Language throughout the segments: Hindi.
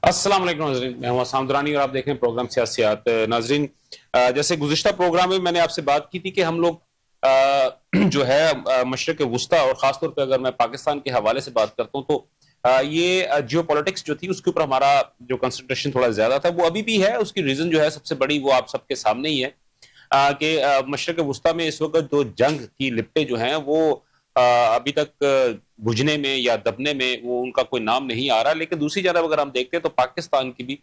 अस्सलाम वालेकुम नाज़रीन, मैं हूं असाम दुरानी और आप देख रहे हैं प्रोग्राम सियासियात। नाज़रीन, जैसे गुज़िश्ता प्रोग्राम में मैंने आपसे बात की थी कि हम लोग जो है मशरिक़ वुस्ता और ख़ासतौर पे अगर मैं पाकिस्तान के हवाले से बात करता हूं तो ये जियोपॉलिटिक्स जो थी उसके ऊपर हमारा जो कंसंट्रेशन थोड़ा ज़्यादा था, वो अभी भी है। उसकी रीज़न जो है सबसे बड़ी वो आप सबके सामने ही है कि मशरिक़ वुस्ता में इस वक़्त जो जंग की लिपटें जो हैं वो अभी तक बुझने में या दबने में वो उनका कोई नाम नहीं आ रहा। लेकिन दूसरी जानब अगर हम देखते हैं तो पाकिस्तान की भी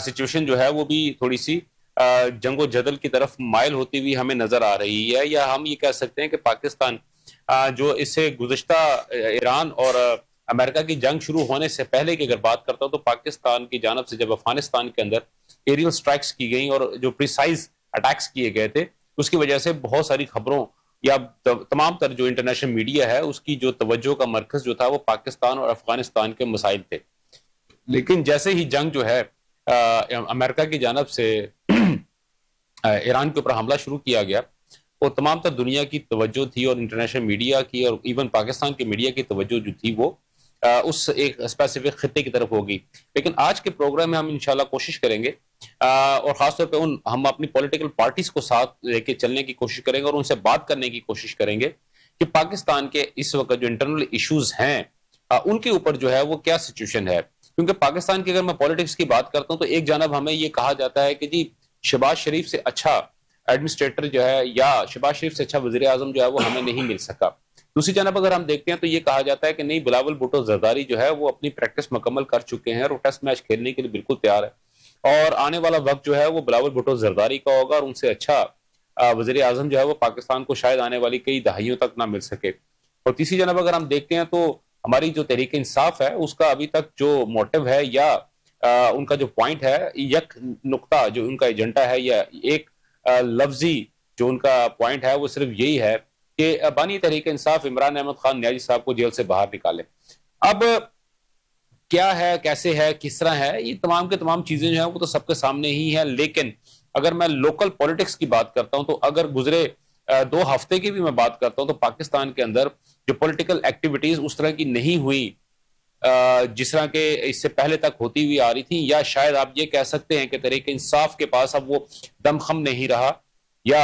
सिचुएशन जो है वो भी थोड़ी-सी जंगो-जदल की तरफ माइल होती हुई हमें नज़र आ रही है, या हम ये कह सकते हैं कि पाकिस्तान जो इससे गुज़िश्ता ईरान और अमेरिका की जंग शुरू होने से पहले की अगर बात करता हूँ तो पाकिस्तान की जानिब से जब अफ़गानिस्तान के अंदर एरियल स्ट्राइक्स की गई और जो प्रिसाइज़ अटैक्स किए गए थे, उसकी वजह से बहुत सारी खबरों या तमाम तर जो इंटरनेशनल मीडिया है उसकी जो तवज्जो का मरकज़ जो था वो पाकिस्तान और अफ़गानिस्तान के मसाइल थे। लेकिन जैसे ही जंग जो है अमेरिका की जानिब से ईरान के ऊपर हमला शुरू किया गया, वो तमाम तर दुनिया की तवज्जो थी और इंटरनेशनल मीडिया की और इवन पाकिस्तान की मीडिया की तवज्जो जो थी वो उस एक स्पेसिफिक खित्ते की तरफ होगी। लेकिन आज के प्रोग्राम में हम इंशाल्लाह कोशिश करेंगे और ख़ासतौर पे उन हम अपनी पॉलिटिकल पार्टीज़ को साथ लेके चलने की कोशिश करेंगे और उनसे बात करने की कोशिश करेंगे कि पाकिस्तान के इस वक़्त जो इंटरनल इश्यूज़ हैं उनके ऊपर जो है वो क्या सिचुएशन है। क्योंकि पाकिस्तान की अगर मैं पॉलिटिक्स की बात करता हूँ तो एक जानब हमें ये कहा जाता है कि जी शहबाज शरीफ से अच्छा एडमिनिस्ट्रेटर जो है या शहबाज शरीफ से अच्छा वज़ीर-ए-आज़म जो है वो हमें नहीं मिल सका। दूसरी जानब अगर हम देखते हैं तो ये कहा जाता है कि नहीं, बिलावल भुट्टो ज़रदारी जो है वो अपनी प्रैक्टिस मुकम्मल कर चुके हैं और वो टेस्ट मैच खेलने के लिए बिल्कुल तैयार है और आने वाला वक्त जो है वो बिलावल भुट्टो ज़रदारी का होगा और उनसे अच्छा वज़ीर-ए-आज़म जो है वो पाकिस्तान को शायद आने वाली कई दहाइयों तक ना मिल सके। और तीसरी जानब अगर हम देखते हैं तो हमारी जो तहरीक इंसाफ है उसका अभी तक जो मोटिव है या उनका जो पॉइंट है, यक नुक्ता जो उनका एजेंडा है या एक लफ्जी जो उनका पॉइंट है वो सिर्फ यही है कि बानी तहरीक इंसाफ इमरान अहमद खान न्याजी साहब को जेल से बाहर निकाले। अब क्या है, कैसे है, किस तरह है, ये तमाम के तमाम चीजें जो है वो तो सबके सामने ही है। लेकिन अगर मैं लोकल पॉलिटिक्स की बात करता हूं तो अगर गुजरे 2 हफ्ते की भी मैं बात करता हूं तो पाकिस्तान के अंदर जो पॉलिटिकल एक्टिविटीज उस तरह की नहीं हुई जिस तरह के इससे पहले तक होती हुई आ रही थी, या शायद आप ये कह सकते हैं कि तहरीक इंसाफ के पास अब वो दमखम नहीं रहा, या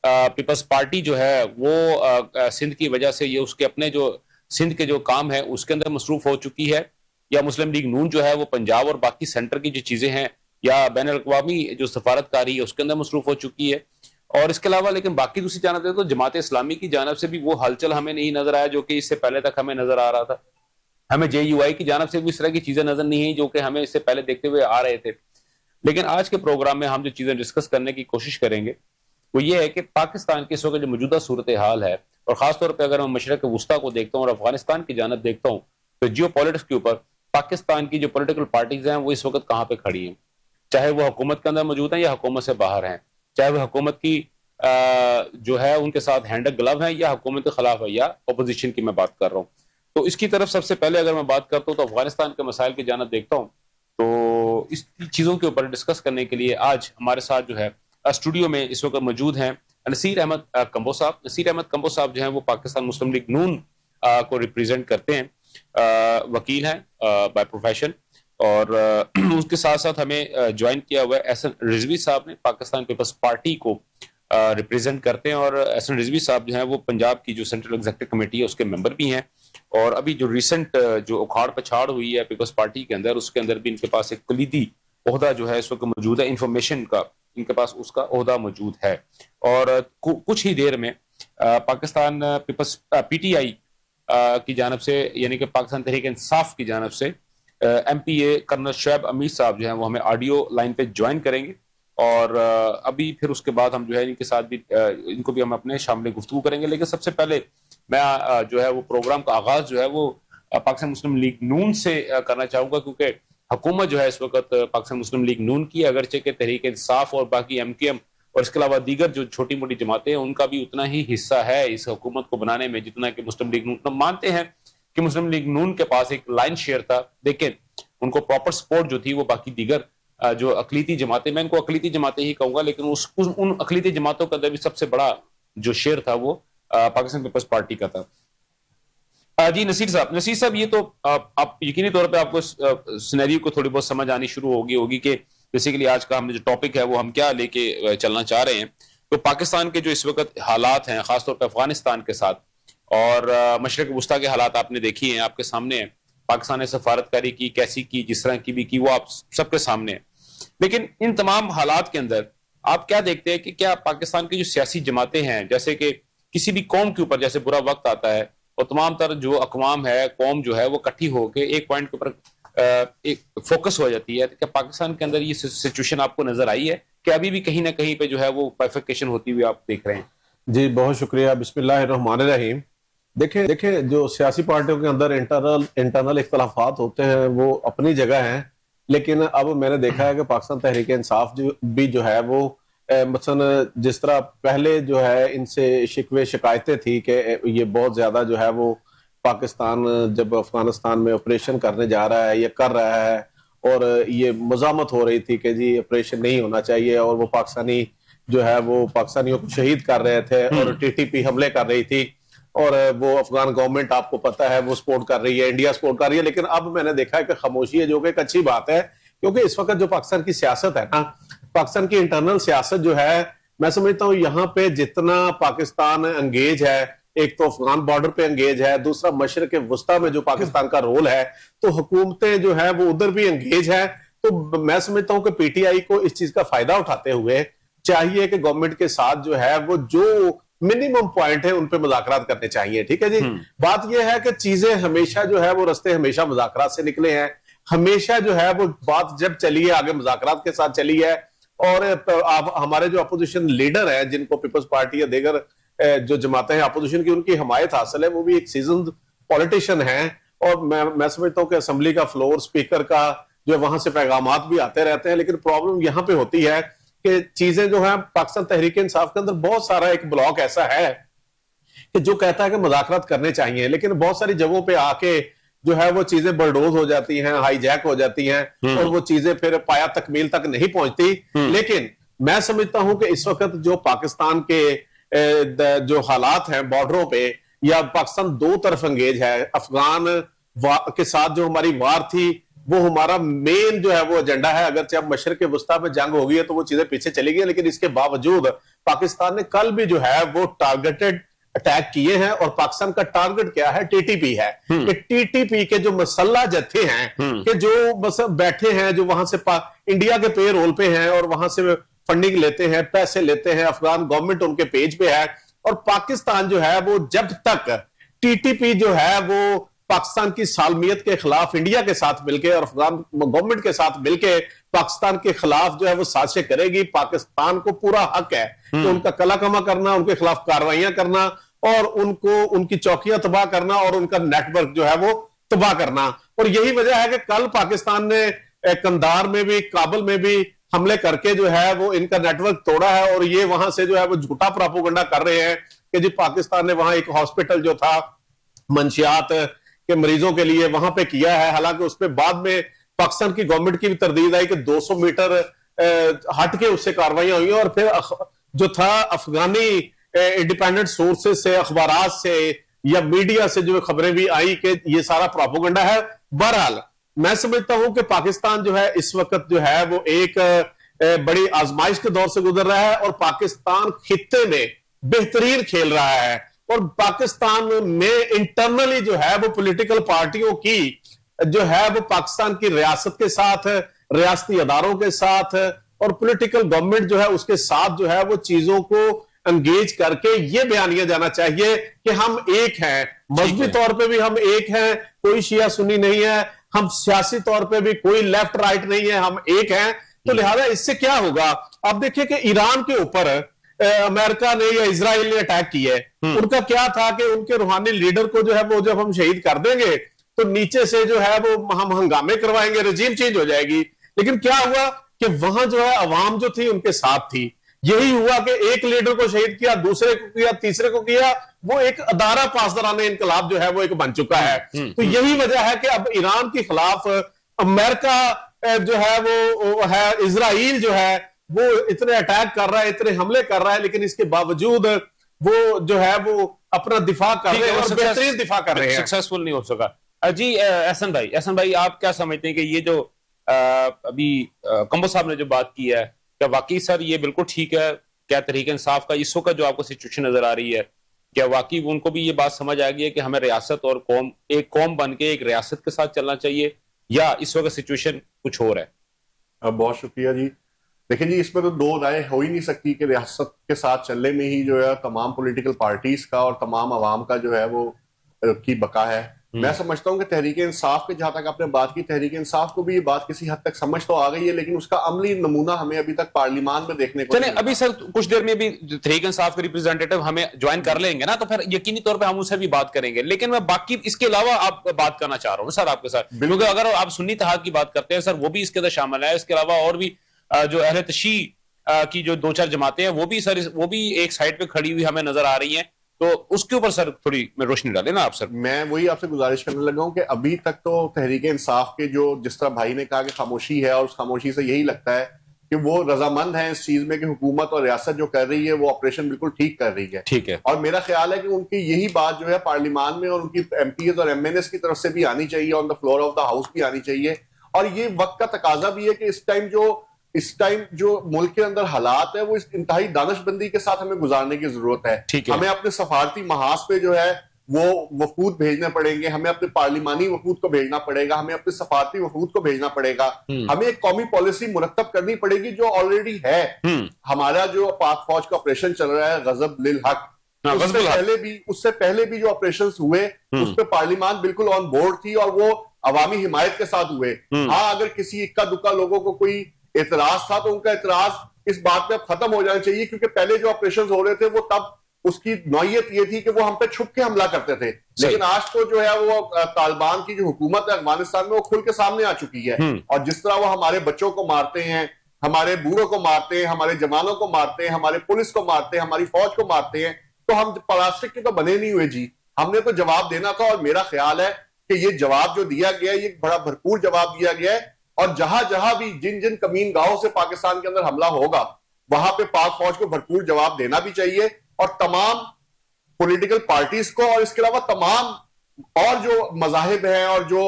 पीपल्स पार्टी जो है वो सिंध की वजह से ये उसके अपने जो सिंध के जो काम है उसके अंदर मसरूफ हो चुकी है, या मुस्लिम लीग नून जो है वो पंजाब और बाकी सेंटर की जो चीजें हैं या बैन अवी जो सफारतकारी है उसके अंदर मसरूफ हो चुकी है। और इसके अलावा लेकिन बाकी दूसरी जानब तो जमात इस्लामी की जानब से भी वो हलचल हमें नहीं नजर आया जो कि इससे पहले तक हमें नजर आ रहा था। हमें जेयूआई की जानब से भी इस तरह की चीजें नजर नहीं आई जो कि हमें इससे पहले देखते हुए आ रहे थे। लेकिन आज के प्रोग्राम में हम जो चीजें डिस्कस करने की कोशिश करेंगे वो ये है कि पाकिस्तान की इस वक्त जो मौजूदा सूरत हाल है, और खासतौर पर अगर मैं मशरक वस्ता को देखता हूँ और अफगानिस्तान की जानब देखता हूँ, तो जियो पॉलिटिक्स के ऊपर पाकिस्तान की जो पॉलिटिकल पार्टीज हैं वो इस वक्त कहाँ पे खड़ी हैं, चाहे वो हुकूमत के अंदर मौजूद हैं या हुकूमत से बाहर हैं, चाहे वो हुकूमत की जो है उनके साथ हैंड ग्लव है या हुकूमत के खिलाफ है या अपोजिशन की मैं बात कर रहा हूँ। तो इसकी तरफ सबसे पहले अगर मैं बात करता हूँ तो अफगानिस्तान के मसाइल की जानब देखता हूँ, तो इस चीजों के ऊपर डिस्कस करने के लिए आज हमारे साथ जो है स्टूडियो में इस वक्त मौजूद हैं नसीर अहमद कंबो साहब। नसीर अहमद कंबो साहब जो हैं वो पाकिस्तान मुस्लिम लीग नून को रिप्रेजेंट करते हैं, वकील हैं बाय प्रोफेशन, और उसके साथ साथ हमें ज्वाइन किया हुआ है एहसन रिजवी साहब ने, पाकिस्तान पीपल्स पार्टी को रिप्रेजेंट करते हैं, और एहसन रिजवी साहब जो हैं वो पंजाब की जो सेंट्रल एग्जीक्यूटिव कमेटी है उसके मेंबर भी हैं, और अभी जो रिसेंट जो उखाड़ पछाड़ हुई है पीपल्स पार्टी के अंदर उसके अंदर भी इनके पास एक कलीदी ओहदा जो है इस वक्त मौजूद है, इंफॉर्मेशन का इनके पास उसका ओहदा मौजूद है। और कुछ ही देर में पाकिस्तान पीपल्स पीटीआई की जानब से यानी कि पाकिस्तान तहरीक इंसाफ की जानब से एमपीए कर्नल शुएब अमीर साहब जो हैं वो हमें ऑडियो लाइन पे ज्वाइन करेंगे, और अभी फिर उसके बाद हम जो है इनके साथ भी इनको भी हम अपने शामिल गुफ्तगू करेंगे। लेकिन सबसे पहले मैं जो है वो प्रोग्राम का आगाज जो है वो पाकिस्तान मुस्लिम लीग नून से करना चाहूंगा, क्योंकि हुकूमत जो है इस वक्त पाकिस्तान मुस्लिम लीग नून की, अगरचे के तहरीक इंसाफ और बाकी एमकेएम और इसके अलावा दीगर जो छोटी मोटी जमातें हैं उनका भी उतना ही हिस्सा है इस हुकूमत को बनाने में जितना कि मुस्लिम लीग नून। तो मानते हैं कि मुस्लिम लीग नून के पास एक लाइन शेयर था, लेकिन उनको प्रॉपर सपोर्ट जो थी वो बाकी दीगर जो अकलीती जमातें, मैं इनको अकलीती जमातें ही कहूंगा, लेकिन उन अकलीती जमातों का अंदर भी सबसे बड़ा जो शेयर था वो पाकिस्तान पीपल्स पार्टी का था। जी नसीर साहब, ये तो आप यकीनी तौर पे आपको सिनेरियो को थोड़ी बहुत समझ आनी शुरू होगी कि बेसिकली आज का हमने जो टॉपिक है वो हम क्या लेके चलना चाह रहे हैं। तो पाकिस्तान के जो इस वक्त हालात हैं, खासतौर पर अफगानिस्तान के साथ, और मशरक वस्ता के हालात आपने देखी हैं, आपके सामने हैं। पाकिस्तान ने सफारतकारी की, कैसी की, जिस तरह की भी की, वो आप सबके सामने है। लेकिन इन तमाम हालात के अंदर आप क्या देखते हैं कि क्या पाकिस्तान की जो सियासी जमातें हैं, जैसे कि किसी भी कौम के ऊपर जैसे बुरा वक्त आता है और तमाम तर जो अकवाम है, कौम जो है, वो इकट्ठी होकर एक पॉइंट के ऊपर एक फोकस हो जाती है, तो क्या पाकिस्तान के अंदर ये सिचुएशन आपको नजर आई है कि अभी भी कहीं ना कहीं पे जो है वो बाइफरकेशन होती हुई आप देख रहे हैं? जी बहुत शुक्रिया। बिस्मिल्लाहिर्रहमानिर्रहीम। देखे जो सियासी पार्टियों के अंदर इंटरनल इख्तलाफात होते हैं वो अपनी जगह हैं, लेकिन अब मैंने देखा है कि पाकिस्तान तहरीक इंसाफ जो है वो मसलन जिस तरह पहले जो है इनसे शिकवे शिकायतें थी कि ये बहुत ज्यादा जो है वो पाकिस्तान जब अफगानिस्तान में ऑपरेशन करने जा रहा है या कर रहा है, और ये मज़ामत हो रही थी कि जी ऑपरेशन नहीं होना चाहिए, और वो पाकिस्तानी जो है वो पाकिस्तानियों को शहीद कर रहे थे और टीटीपी हमले कर रही थी, और वो अफगान गवर्नमेंट आपको पता है वो सपोर्ट कर रही है, इंडिया सपोर्ट कर रही है। लेकिन अब मैंने देखा है कि खामोशी है, जो कि एक अच्छी बात है, क्योंकि इस वक्त जो पाकिस्तान की सियासत है ना, पाकिस्तान की इंटरनल सियासत जो है, मैं समझता हूँ यहाँ पे जितना पाकिस्तान एंगेज है, एक तो अफगान बॉर्डर पे एंगेज है, दूसरा मशरक वस्ता में जो पाकिस्तान का रोल है, तो हुकूमतें जो है वो उधर भी एंगेज है। तो मैं समझता हूँ कि पीटीआई को इस चीज का फायदा उठाते हुए चाहिए कि गवर्नमेंट के साथ जो है वो जो मिनिमम पॉइंट है उन पे मुज़ाकरात करने चाहिए। ठीक है जी। बात यह है कि चीजें हमेशा जो है वो रास्ते हमेशा मुज़ाकरात से निकले हैं, हमेशा जो है वो बात जब चली है आगे मुज़ाकरात के साथ चली है। और आप हमारे जो अपोजिशन लीडर है, जिनको पीपल्स पार्टी या दीगर जो जमातें हैं अपोजिशन की, उनकी हमायत हासिल है, वो भी एक सीजन पॉलिटिशियन है। और मैं समझता हूँ कि असेंबली का फ्लोर, स्पीकर का जो वहां से पैगामात भी आते रहते हैं, लेकिन प्रॉब्लम यहाँ पे होती है कि चीजें जो है पाकिस्तान तहरीक इंसाफ के अंदर बहुत सारा एक ब्लॉक ऐसा है कि जो कहता है कि मुज़ाकरात करने चाहिए, लेकिन बहुत सारी जगहों पे आके जो है वो चीजें बलडोज हो जाती हैं, हाईजैक हो जाती हैं, और वो चीजें फिर पाया तकमील तक नहीं पहुंचती। लेकिन मैं समझता हूं कि इस वक्त जो पाकिस्तान के जो हालात हैं बॉर्डरों पे, या पाकिस्तान दो तरफ एंगेज है, अफगान के साथ जो हमारी वार थी वो हमारा मेन जो है वो एजेंडा है। अगर जब मशरक वस्ता में जंग हो गई है तो वो चीजें पीछे चली गई, लेकिन इसके बावजूद पाकिस्तान ने कल भी जो है वो टारगेटेड अटैक किए हैं, और पाकिस्तान का टारगेट क्या है? टीटीपी है। कि टीटीपी के जो मसल्ला जत्थे हैं, कि जो बस बैठे हैं, जो वहां से इंडिया के पे रोल पे हैं और वहां से फंडिंग लेते हैं, पैसे लेते हैं, अफगान गवर्नमेंट उनके पेज पे है। और पाकिस्तान जो है वो जब तक टीटीपी जो है वो पाकिस्तान की सालमियत के खिलाफ इंडिया के साथ मिलकर और अफगान गवर्नमेंट के साथ मिलकर पाकिस्तान के खिलाफ जो है वो साजिशें करेगी, पाकिस्तान को पूरा हक है कि उनका कलाकमा करना, उनके खिलाफ कार्रवाइयां करना, और उनको उनकी चौकियां तबाह करना, और उनका नेटवर्क जो है वो तबाह करना। और यही वजह है कि कल पाकिस्तान ने कंधार में भी, काबुल में भी हमले करके जो है वो इनका नेटवर्क तोड़ा है, और ये वहां से जो है वो झूठा प्रोपेगेंडा कर रहे हैं कि जी पाकिस्तान ने वहां एक हॉस्पिटल जो था मंशियात के मरीजों के लिए वहां पे किया है। हालांकि उसमें बाद में पाकिस्तान की गवर्नमेंट की भी तरदीद आई कि 200 मीटर हट के उससे कार्रवाइयां हुई, और फिर जो था अफगानी इंडिपेंडेंट सोर्सेज से, अखबारात से या मीडिया से जो खबरें भी आई कि ये सारा प्रोपेगेंडा है। बहरहाल मैं समझता हूं कि पाकिस्तान जो है इस वक्त जो है वो एक बड़ी आजमाइश के दौर से गुजर रहा है, और पाकिस्तान खित्ते में बेहतरीन खेल रहा है। और पाकिस्तान में इंटरनली जो है वो पॉलिटिकल पार्टियों की जो है वो पाकिस्तान की रियासत के साथ, रियासती अदारों के साथ, और पॉलिटिकल गवर्नमेंट जो है उसके साथ जो है वो चीजों को एंगेज करके ये बयान किया जाना चाहिए कि हम एक हैं, मजहबी तौर पे भी हम एक हैं, कोई शिया सुन्नी नहीं है, हम सियासी तौर पे भी कोई लेफ्ट राइट नहीं है, हम एक हैं। तो लिहाजा इससे क्या होगा? अब देखिए कि ईरान के ऊपर अमेरिका ने या इजराइल ने अटैक किया है। उनका क्या था कि उनके रूहानी लीडर को जो है वो जब हम शहीद कर देंगे तो नीचे से जो है वो हम हंगामे करवाएंगे, रजीम चेंज हो जाएगी। लेकिन क्या हुआ कि वहां जो है अवाम जो थी उनके साथ थी। यही हुआ कि एक लीडर को शहीद किया, दूसरे को किया, तीसरे को किया, वो एक अदारा पासदाराना इनकलाब जो है वो एक बन चुका है। तो यही वजह है कि अब ईरान के खिलाफ अमेरिका जो है वो है, इजराइल जो है वो इतने अटैक कर रहा है, इतने हमले कर रहा है, लेकिन इसके बावजूद वो जो है वो अपना दिफा कर रहे हैं और बेहतरीन दिफा कर रहे हैं। सक्सेसफुल नहीं हो सका। जी एहसन भाई आप क्या समझते हैं कि ये जो अभी कंबो साहब ने जो बात की है, क्या वाकई सर ये बिल्कुल ठीक है? क्या तहरीक इंसाफ का इस वक्त जो आपको सिचुएशन नजर आ रही है, क्या वाकई उनको भी ये बात समझ आ गई है कि हमें रियासत और कौम, एक कौम बन के एक रियासत के साथ चलना चाहिए, या इस वक्त सिचुएशन कुछ और है? बहुत शुक्रिया जी। देखिए जी, इसमें तो दो राय हो ही नहीं सकती कि रियासत के साथ चलने में ही जो है तमाम पॉलिटिकल पार्टीज का और तमाम अवाम का जो है वो की बका है। मैं समझता हूं कि तहरीक इंसाफ के, जहां तक आपने बात की, तहरीक इंसाफ को भी ये बात किसी हद तक समझ तो आ गई है, लेकिन उसका अमली नमूना हमें अभी तक पार्लियामान में देखने को चले अभी सर कुछ देर में भी तहरीक इंसाफ के रिप्रेजेंटेटिव हमें ज्वाइन कर लेंगे ना, तो फिर यकीनी तौर पे हम उससे भी बात करेंगे। लेकिन मैं बाकी इसके अलावा आप बात करना चाह रहा हूँ सर आपके साथ, क्योंकि अगर आप सुन्नी इत्तेहाद की बात करते हैं सर, वो भी इसके अंदर शामिल है। इसके अलावा और भी जो अहले तशी की जो दो चार जमातें हैं, वो भी सर वो भी एक साइड पे खड़ी हुई हमें नजर आ रही हैं। तो उसके ऊपर सर थोड़ी रोशनी डालें ना आप सर। मैं वही आपसे गुजारिश करने लगा हूं कि अभी तक तो तहरीक इंसाफ के जो, जिस तरह भाई ने कहा कि खामोशी है, और उस खामोशी से यही लगता है कि वो रजामंद है इस चीज में कि हुकूमत और रियासत जो कर रही है वो ऑपरेशन बिल्कुल ठीक कर रही है। ठीक है। और मेरा ख्याल है कि उनकी यही बात जो है पार्लियामान में और उनकी एमपीएस और एमएनएस की तरफ से भी आनी चाहिए, on the floor of the house भी आनी चाहिए। और ये वक्त का तकाजा भी है कि इस टाइम जो मुल्क के अंदर हालात है वो इस इंतहाई दानिशबंदी के साथ हमें गुजारने की जरूरत है। हमें अपने सफारती महाज पे जो है वो वफूद भेजने पड़ेंगे, हमें अपने पार्लिमानी वफूद को भेजना पड़ेगा, हमें अपने सफारती वफूद को भेजना पड़ेगा, हमें एक कौमी पॉलिसी मुरतब करनी पड़ेगी जो ऑलरेडी है। हमारा जो पाक फौज का ऑपरेशन चल रहा है गजब लिल हक, उससे पहले भी जो ऑपरेशन हुए उस पर पार्लियामान बिल्कुल ऑन बोर्ड थी और वो अवामी हिमायत के साथ हुए। हाँ, अगर किसी इक्का दुक्का लोगों को कोई एतराज था तो उनका एतराज इस बात पे अब खत्म हो जाना चाहिए, क्योंकि पहले जो ऑपरेशन हो रहे थे वो तब उसकी नौयत ये थी कि वो हम पे छुप के हमला करते थे। लेकिन आज तो जो है वो तालिबान की जो हुकूमत है अफगानिस्तान में वो खुल के सामने आ चुकी है। और जिस तरह वो हमारे बच्चों को मारते हैं, हमारे बूढ़ों को मारते हैं, हमारे जवानों को मारते हैं, हमारे पुलिस को मारते हैं, हमारी फौज को मारते हैं, तो हम प्लास्टिक के तो बने नहीं हुए जी। हमने तो जवाब देना था। और मेरा ख्याल है कि ये जवाब जो दिया गया है ये बड़ा भरपूर जवाब दिया गया है। और जहां जहां भी जिन जिन कमीन गांवों से पाकिस्तान के अंदर हमला होगा वहां पे पाक फौज को भरपूर जवाब देना भी चाहिए। और तमाम पॉलिटिकल पार्टीज को, और इसके अलावा तमाम और जो मजाहिब हैं और जो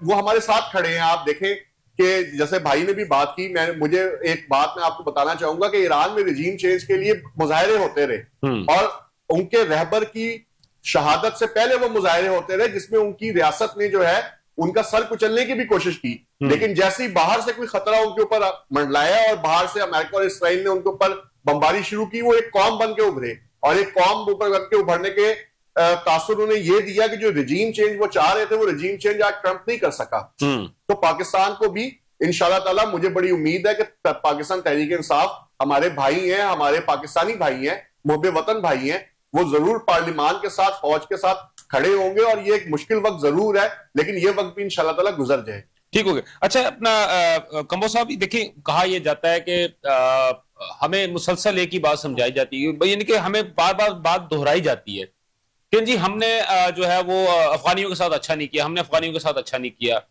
वो हमारे साथ खड़े हैं। आप देखें कि जैसे भाई ने भी बात की, मुझे एक बात मैं आपको बताना चाहूंगा कि ईरान में रिजीम चेंज के लिए मुजाहरे होते रहे और उनके रहबर की शहादत से पहले वो मुजाहरे होते रहे जिसमें उनकी रियासत ने जो है उनका सर कुचलने की भी कोशिश की। लेकिन जैसे ही बाहर से कोई खतरा उनके ऊपर मंडलाया और बाहर से अमेरिका और इसराइल ने उनके ऊपर बमबारी शुरू की, वो एक कौम बन के उभरे। और एक कौम ऊपर बन के उभरने के तासुर उन्हें यह दिया कि जो रिजीम चेंज वो चाह रहे थे वो रिजीम चेंज आज ट्रंप नहीं कर सका। तो पाकिस्तान को भी इंशाल्लाह ताला मुझे बड़ी उम्मीद है कि पाकिस्तान तहरीक इंसाफ हमारे भाई हैं, हमारे पाकिस्तानी भाई हैं, मुहब्बे वतन भाई हैं, वो जरूर पार्लियामान के साथ, फौज के साथ खड़े होंगे। और ये एक मुश्किल वक्त जरूर है, लेकिन ये वक्त भी इंशाल्लाह ताला गुजर जाए। ठीक हो गया। अच्छा, अपना कंबो साहब, देखिए कहा यह जाता है कि हमें मुसलसल एक ही बात समझाई जाती है, यानी कि हमें बार बार बात दोहराई जाती है कि जी हमने जो है वो अफगानियों के साथ अच्छा नहीं किया, हमने अफगानियों के साथ अच्छा नहीं किया।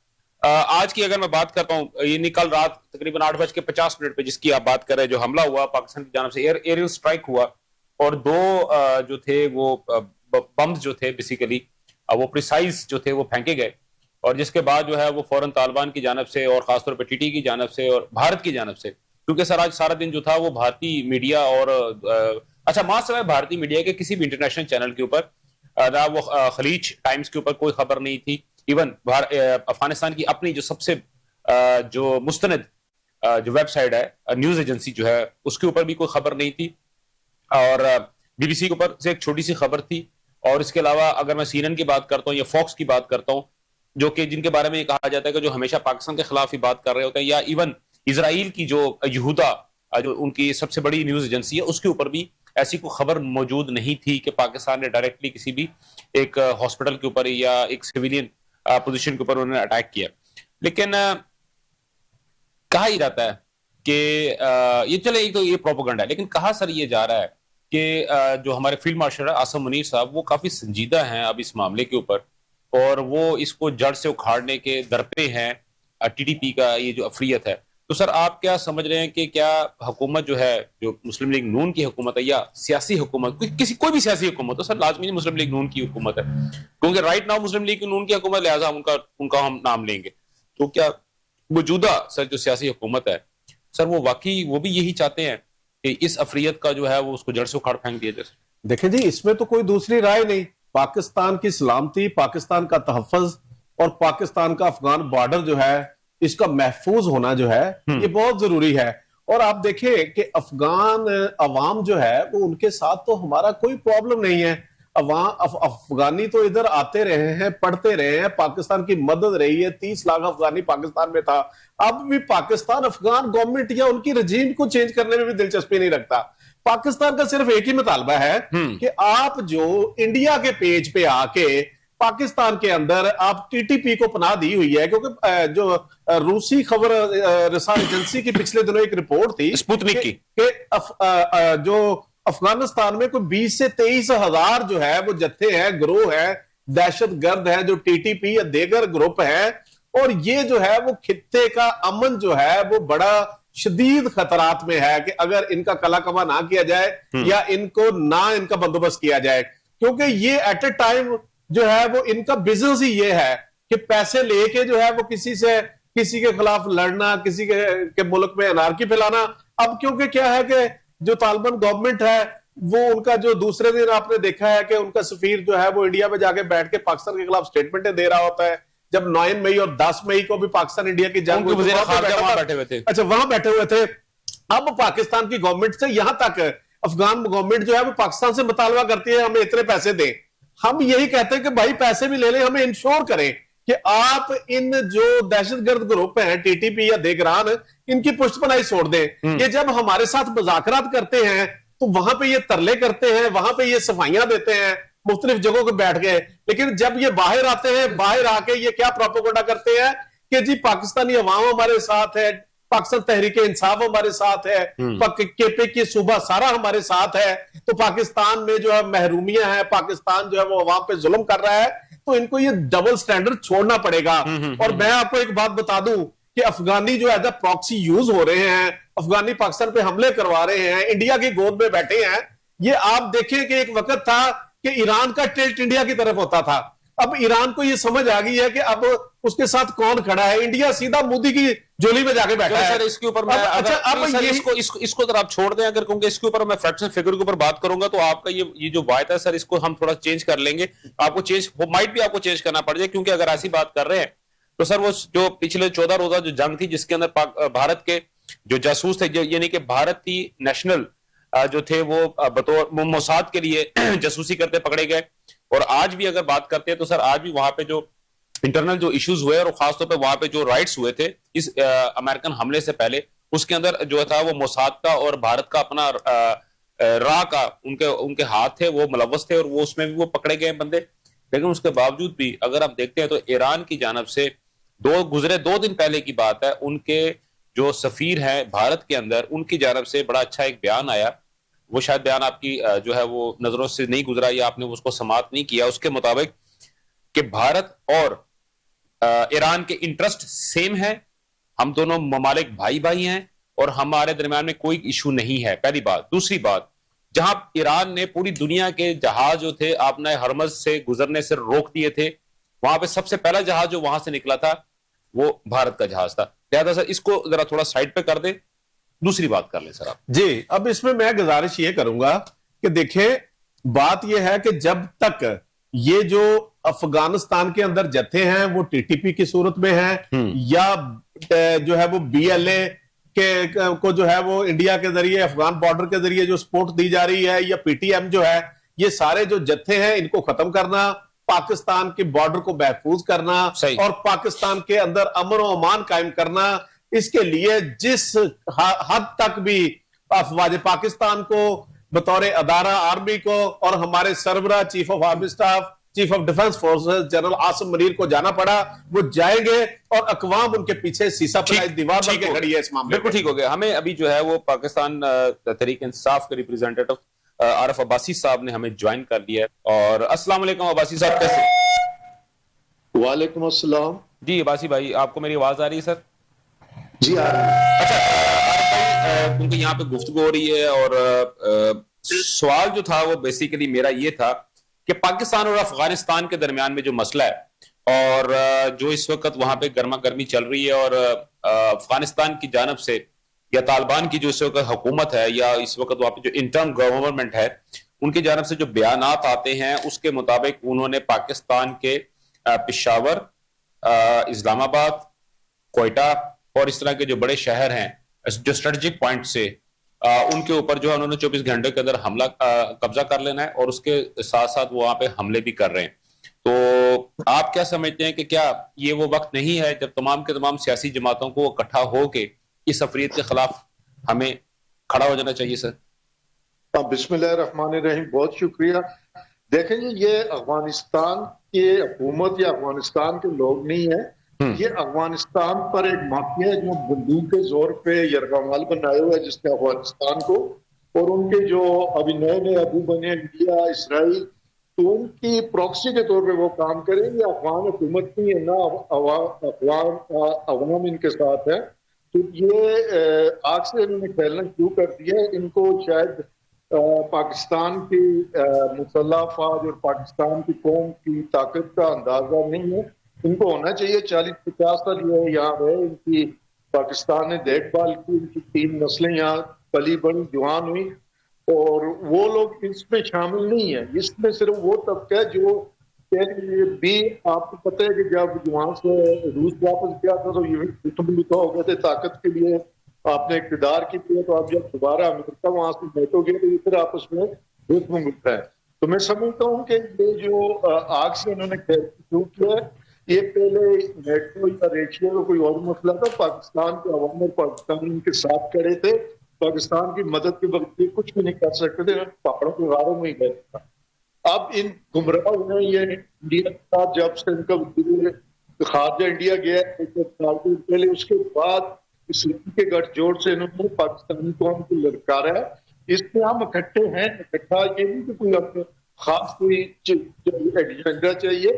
आज की अगर मैं बात करता हूँ, यानी कल रात तकरीबन 8:50 पे जिसकी आप बात कर रहे हैं, जो हमला हुआ पाकिस्तान की जानब से, एरियल स्ट्राइक हुआ और दो जो थे वो बम्स जो थे बेसिकली वो प्रिसाइज जो थे वो फेंके गए। और जिसके बाद जो है वो फौरन तालिबान की जानब से और खासतौर पर टीटी की जानब से और भारत की जानब से, क्योंकि सर आज सारा दिन जो था वो भारतीय मीडिया और अच्छा मां से भारतीय मीडिया के किसी भी इंटरनेशनल चैनल के ऊपर ना वो खलीज टाइम्स के ऊपर कोई खबर नहीं थी। इवन अफगानिस्तान की अपनी जो सबसे जो मुस्तनद जो वेबसाइट है, न्यूज एजेंसी जो है, उसके ऊपर भी कोई खबर नहीं थी। और बीबीसी के ऊपर से एक छोटी सी खबर थी। और इसके अलावा अगर मैं सीएनएन की बात करता हूँ या फॉक्स की बात करता हूँ, जो कि जिनके बारे में ये कहा जाता है कि जो हमेशा पाकिस्तान के खिलाफ ही बात कर रहे होते हैं, या इवन इजराइल की जो यहूदा जो उनकी सबसे बड़ी न्यूज एजेंसी है, उसके ऊपर भी ऐसी कोई खबर मौजूद नहीं थी कि पाकिस्तान ने डायरेक्टली किसी भी एक हॉस्पिटल के ऊपर या एक सिविलियन पोजीशन के ऊपर उन्होंने अटैक किया। लेकिन कहा ही जाता है कि ये चले, एक तो ये प्रोपेगेंडा है, लेकिन कहा सर ये जा रहा है कि जो हमारे फील्ड मार्शल आसम मुनीर साहब वो काफी संजीदा हैं अब इस मामले के ऊपर, और वो इसको जड़ से उखाड़ने के दरपे हैं। टीडीपी का ये जो अफरियत है तो सर आप क्या समझ रहे हैं कि क्या हुकूमत जो है, जो मुस्लिम लीग नून की हुकूमत है या सियासी हुकूमत, कोई भी सियासी हुकूमत, तो सर लाजमी नहीं मुस्लिम लीग नून की हुकूमत है, क्योंकि राइट नाउ मुस्लिम लीग नून की हुकूमत, लिहाजा उनका हम नाम लेंगे। तो क्या मौजूदा सर जो सियासी हुकूमत है सर, वो वाकई वो भी यही चाहते हैं कि इस अफरियत का जो है वो उसको जड़ से उखाड़ फेंक दिया जाए? देखें जी, इसमें तो कोई दूसरी राय नहीं। पाकिस्तान की सलामती, पाकिस्तान का तहफ़्फ़ुज़ और पाकिस्तान का अफगान बॉर्डर जो है, इसका महफूज होना जो है, ये बहुत जरूरी है। और आप देखें कि अफगान अवाम जो है वो, उनके साथ तो हमारा कोई प्रॉब्लम नहीं है। अफगानी तो इधर आते रहे हैं, पढ़ते रहे हैं, पाकिस्तान की मदद रही है। 30 लाख अफगानी पाकिस्तान में था। अब भी पाकिस्तान अफगान गवर्नमेंट या उनकी रजीम को चेंज करने में भी दिलचस्पी नहीं रखता। पाकिस्तान का सिर्फ एक ही मुतालबा है कि आप जो इंडिया के पेज पे आके पाकिस्तान के अंदर आप टीटीपी को पनाह दी हुई है, क्योंकि जो रूसी खबर रसा एजेंसी की पिछले दिनों एक रिपोर्ट थी स्पुतनिक की कि जो अफगानिस्तान में कोई 20 से 23 हजार जो है वो जत्थे हैं, गिरोह है, दहशत गर्द है, जो टीटीपी या देगर ग्रुप है। और ये जो है वो खित्ते का अमन जो है वो बड़ा शदीद खतरात में है कि अगर इनका कलाकमा ना किया जाए या इनको ना इनका बंदोबस्त किया जाए, क्योंकि ये एट ए टाइम जो है वो इनका बिजनेस ही ये है कि पैसे लेके जो है वो किसी के खिलाफ लड़ना, किसी के मुल्क में अनारकी फैलाना। अब क्योंकि क्या है कि जो तालिबान गवर्नमेंट है वो, उनका जो दूसरे दिन आपने देखा है कि उनका सफीर जो है वो इंडिया में जाके बैठ के पाकिस्तान के खिलाफ स्टेटमेंटें दे रहा होता है। जब 9 मई और 10 मई को भी पाकिस्तान इंडिया की जंग वहां बैठे हुए थे। अच्छा, वहां बैठे हुए थे। अब पाकिस्तान की गवर्नमेंट से यहां तक अफगान गवर्नमेंट जो है वो पाकिस्तान से मुतालबा करती है हमें इतने पैसे दें। हम यही कहते हैं कि भाई पैसे भी ले लें, हमें इंश्योर करें कि आप इन जो दहशतगर्द ग्रुप हैं टीटीपी या देगरान, इनकी पुष्टपनाही छोड़ दें। ये जब हमारे साथ मुज़ाकरात करते हैं तो वहां पे ये तरले करते हैं, वहां पे ये सफाइयां देते हैं मुख्तलिफ जगहों पे बैठ गए, लेकिन जब ये बाहर आते हैं, बाहर आके ये क्या प्रोपेगेंडा करते हैं कि जी पाकिस्तानी अवाम हमारे साथ है, पाकिस्तान तहरीक इंसाफ हमारे साथ है, केपी की सूबा सारा हमारे साथ है। तो पाकिस्तान में जो है महरूमियां है, पाकिस्तान जो है वो अवाम पे जुल्म कर रहा है। तो इनको ये डबल स्टैंडर्ड छोड़ना पड़ेगा। और मैं आपको एक बात बता दूं कि अफगानी जो एज अ प्रॉक्सी यूज हो रहे हैं, अफगानी पाकिस्तान पे हमले करवा रहे हैं, इंडिया की गोद में बैठे हैं। ये आप देखें कि एक वक्त था कि ईरान का टिल्ट इंडिया की तरफ होता था। अब ईरान को ये समझ आ गई है कि अब उसके साथ कौन खड़ा है। इंडिया सीधा मोदी की जोली में जाके बैठा है। सर इसके ऊपर मैं इसको अगर आप छोड़ दें, अगर क्योंकि इसके ऊपर मैं फैक्ट्स एंड फिगर के ऊपर बात करूंगा तो आपका ये जो बात है सर, इसको हम थोड़ा चेंज कर लेंगे। आपको चेंज करना पड़ जाए, क्योंकि अगर ऐसी बात कर रहे हैं तो सर वो जो पिछले 14 रोजा जो जंग थी जिसके अंदर भारत के जो जासूस थे, यानी कि भारतीय नेशनल जो थे वो बतौर मोसाद के लिए जासूसी करते पकड़े गए। और आज भी अगर बात करते हैं तो सर आज भी वहां पे जो इंटरनल जो इश्यूज हुए और खासतौर पे वहां पे जो राइट्स हुए थे इस अमेरिकन हमले से पहले, उसके अंदर जो था वो मोसाद का और भारत का अपना रा का उनके हाथ थे, वो मुलव्वस थे और वो उसमें भी वो पकड़े गए बंदे। लेकिन उसके बावजूद भी अगर आप देखते हैं तो ईरान की जानब से गुजरे 2 दिन पहले की बात है, उनके जो सफीर हैं भारत के अंदर, उनकी जानब से बड़ा अच्छा एक बयान आया। वो शायद बयान आपकी जो है वो नजरों से नहीं गुजरा या आपने उसको समाप्त नहीं किया। उसके मुताबिक कि भारत और ईरान के इंटरेस्ट सेम है, हम दोनों ममालिक भाई भाई हैं और हमारे दरमियान में कोई इशू नहीं है, पहली बात। दूसरी बात, जहां ईरान ने पूरी दुनिया के जहाज जो थे आपने हरमज से गुजरने से रोक दिए थे, वहां पे सबसे पहला जहाज जो वहां से निकला था वो भारत का जहाज था। लिहाजा सर इसको जरा थोड़ा साइड पे कर दे, दूसरी बात कर ले सर आप जी। अब इसमें मैं गुजारिश ये करूंगा कि देखें, बात यह है कि जब तक ये जो अफगानिस्तान के अंदर जत्थे हैं वो टीटीपी की सूरत में हैं या जो है वो बीएलए को जो है वो इंडिया के जरिए अफगान बॉर्डर के जरिए जो सपोर्ट दी जा रही है, या पीटीएम जो है, ये सारे जो जत्थे हैं इनको खत्म करना, पाकिस्तान के बॉर्डर को महफूज करना और पाकिस्तान के अंदर अमन और अमान कायम करना, इसके लिए जिस हद तक भी अफवाज पाकिस्तान को बतौर अदारा आर्मी को और हमारे सरबरा chief of army staff, chief of defence forces general Asim Munir को जाना पड़ा, वो जाएंगे और अकवाम उनके पीछे सीसा पर दीवार बन के खड़ी है इस मामले। बिल्कुल ठीक हो गया। हमें अभी जो है वो पाकिस्तान तहरीक इंसाफ के रिप्रेजेंटेटिव आरिफ अब्बासी साहब ने हमें ज्वाइन कर लिया है। और अस्सलाम वालेकुम अब्बासी साहब, कैसे? वालेकुम अस्सलाम। जी अब्बासी भाई, आपको मेरी आवाज आ रही है सर? जी आ रही है। अच्छा आरिफ भाई, क्योंकि यहाँ पे गुफ्तगू हो रही है और सवाल जो था वो बेसिकली मेरा ये था कि पाकिस्तान और अफगानिस्तान के दरमियान में जो मसला है और जो इस वक्त वहां पे गर्मा गर्मी चल रही है और अफगानिस्तान की जानब से या तालिबान की जो इस वक्त हुकूमत है या इस वक्त वहां पे जो इंटर्म गवर्नमेंट है उनकी जानब से जो बयानात आते हैं उसके मुताबिक उन्होंने पाकिस्तान के पेशावर, इस्लामाबाद, कोयटा और इस तरह के जो बड़े शहर हैं जो स्ट्रेटेजिक पॉइंट से उनके ऊपर जो है उन्होंने 24 घंटे के अंदर हमला कब्जा कर लेना है और उसके साथ साथ वो वहां पे हमले भी कर रहे हैं। तो आप क्या समझते हैं कि क्या ये वो वक्त नहीं है जब तमाम के तमाम सियासी जमातों को इकट्ठा होके इस अफरीत के खिलाफ हमें खड़ा हो जाना चाहिए सर? बिस्मिल्लाहिर्रहमानिर्रहीम, बहुत शुक्रिया। देखें जी, ये अफगानिस्तान की हुकूमत या अफगानिस्तान के लोग नहीं है, ये अफगानिस्तान पर एक माफिया है जो बंदूक के जोर पे यरगमाल बनाए हुए है जिसने अफगानिस्तान को, और उनके जो अभी नए नए अबू बने इंडिया, इसराइल, तो उनकी प्रॉक्सी के तौर पे वो काम करेंगे। अफगान हुकूमत नहीं है ना, अवाम इनके साथ है। तो ये आग से इन्होंने फैलना शुरू कर दिया है। इनको शायद पाकिस्तान की मुसल्लह अफवाज और पाकिस्तान की कौम की ताकत का अंदाजा नहीं है। इनको होना चाहिए 40-50 साल ये यहाँ रहे, इनकी पाकिस्तान ने देखभाल की, इनकी 3 नस्लें यहाँ पली बड़ी जवान हुई, और वो लोग इसमें शामिल नहीं है। इसमें सिर्फ वो तबका है जो भी, आपको पता है कि जब वहां से रूस वापस गया था तो ये लिखा हो गए थे ताकत के लिए, आपने इक़्तिदार की थी, तो अब जब दोबारा अमेरिका वहां से नेटो गया तो ये फिर आपस में दुश्मन मिलता है। तो मैं समझता हूँ कि ये जो आग से इन्होंने शुरू किया है, ये पहले नेटो या रेशिया का कोई और मसला था। पाकिस्तान के अवाम और पाकिस्तान इनके साथ खड़े थे, पाकिस्तान की मदद के वक्त ये कुछ भी नहीं कर सकते थे, पहाड़ों के गारों में ही गए था। अब इन गुमराह हुए ये इंडिया के साथ, जब से इनका खारजा इंडिया गया पहले, उसके बाद इस के गठजोड़ से इन्होंने पाकिस्तानी कौम को ललकारा है। इसमें हम इकट्ठे हैं, इकट्ठा ये नहीं कि कोई अपने खास कोई एजेंडा चाहिए।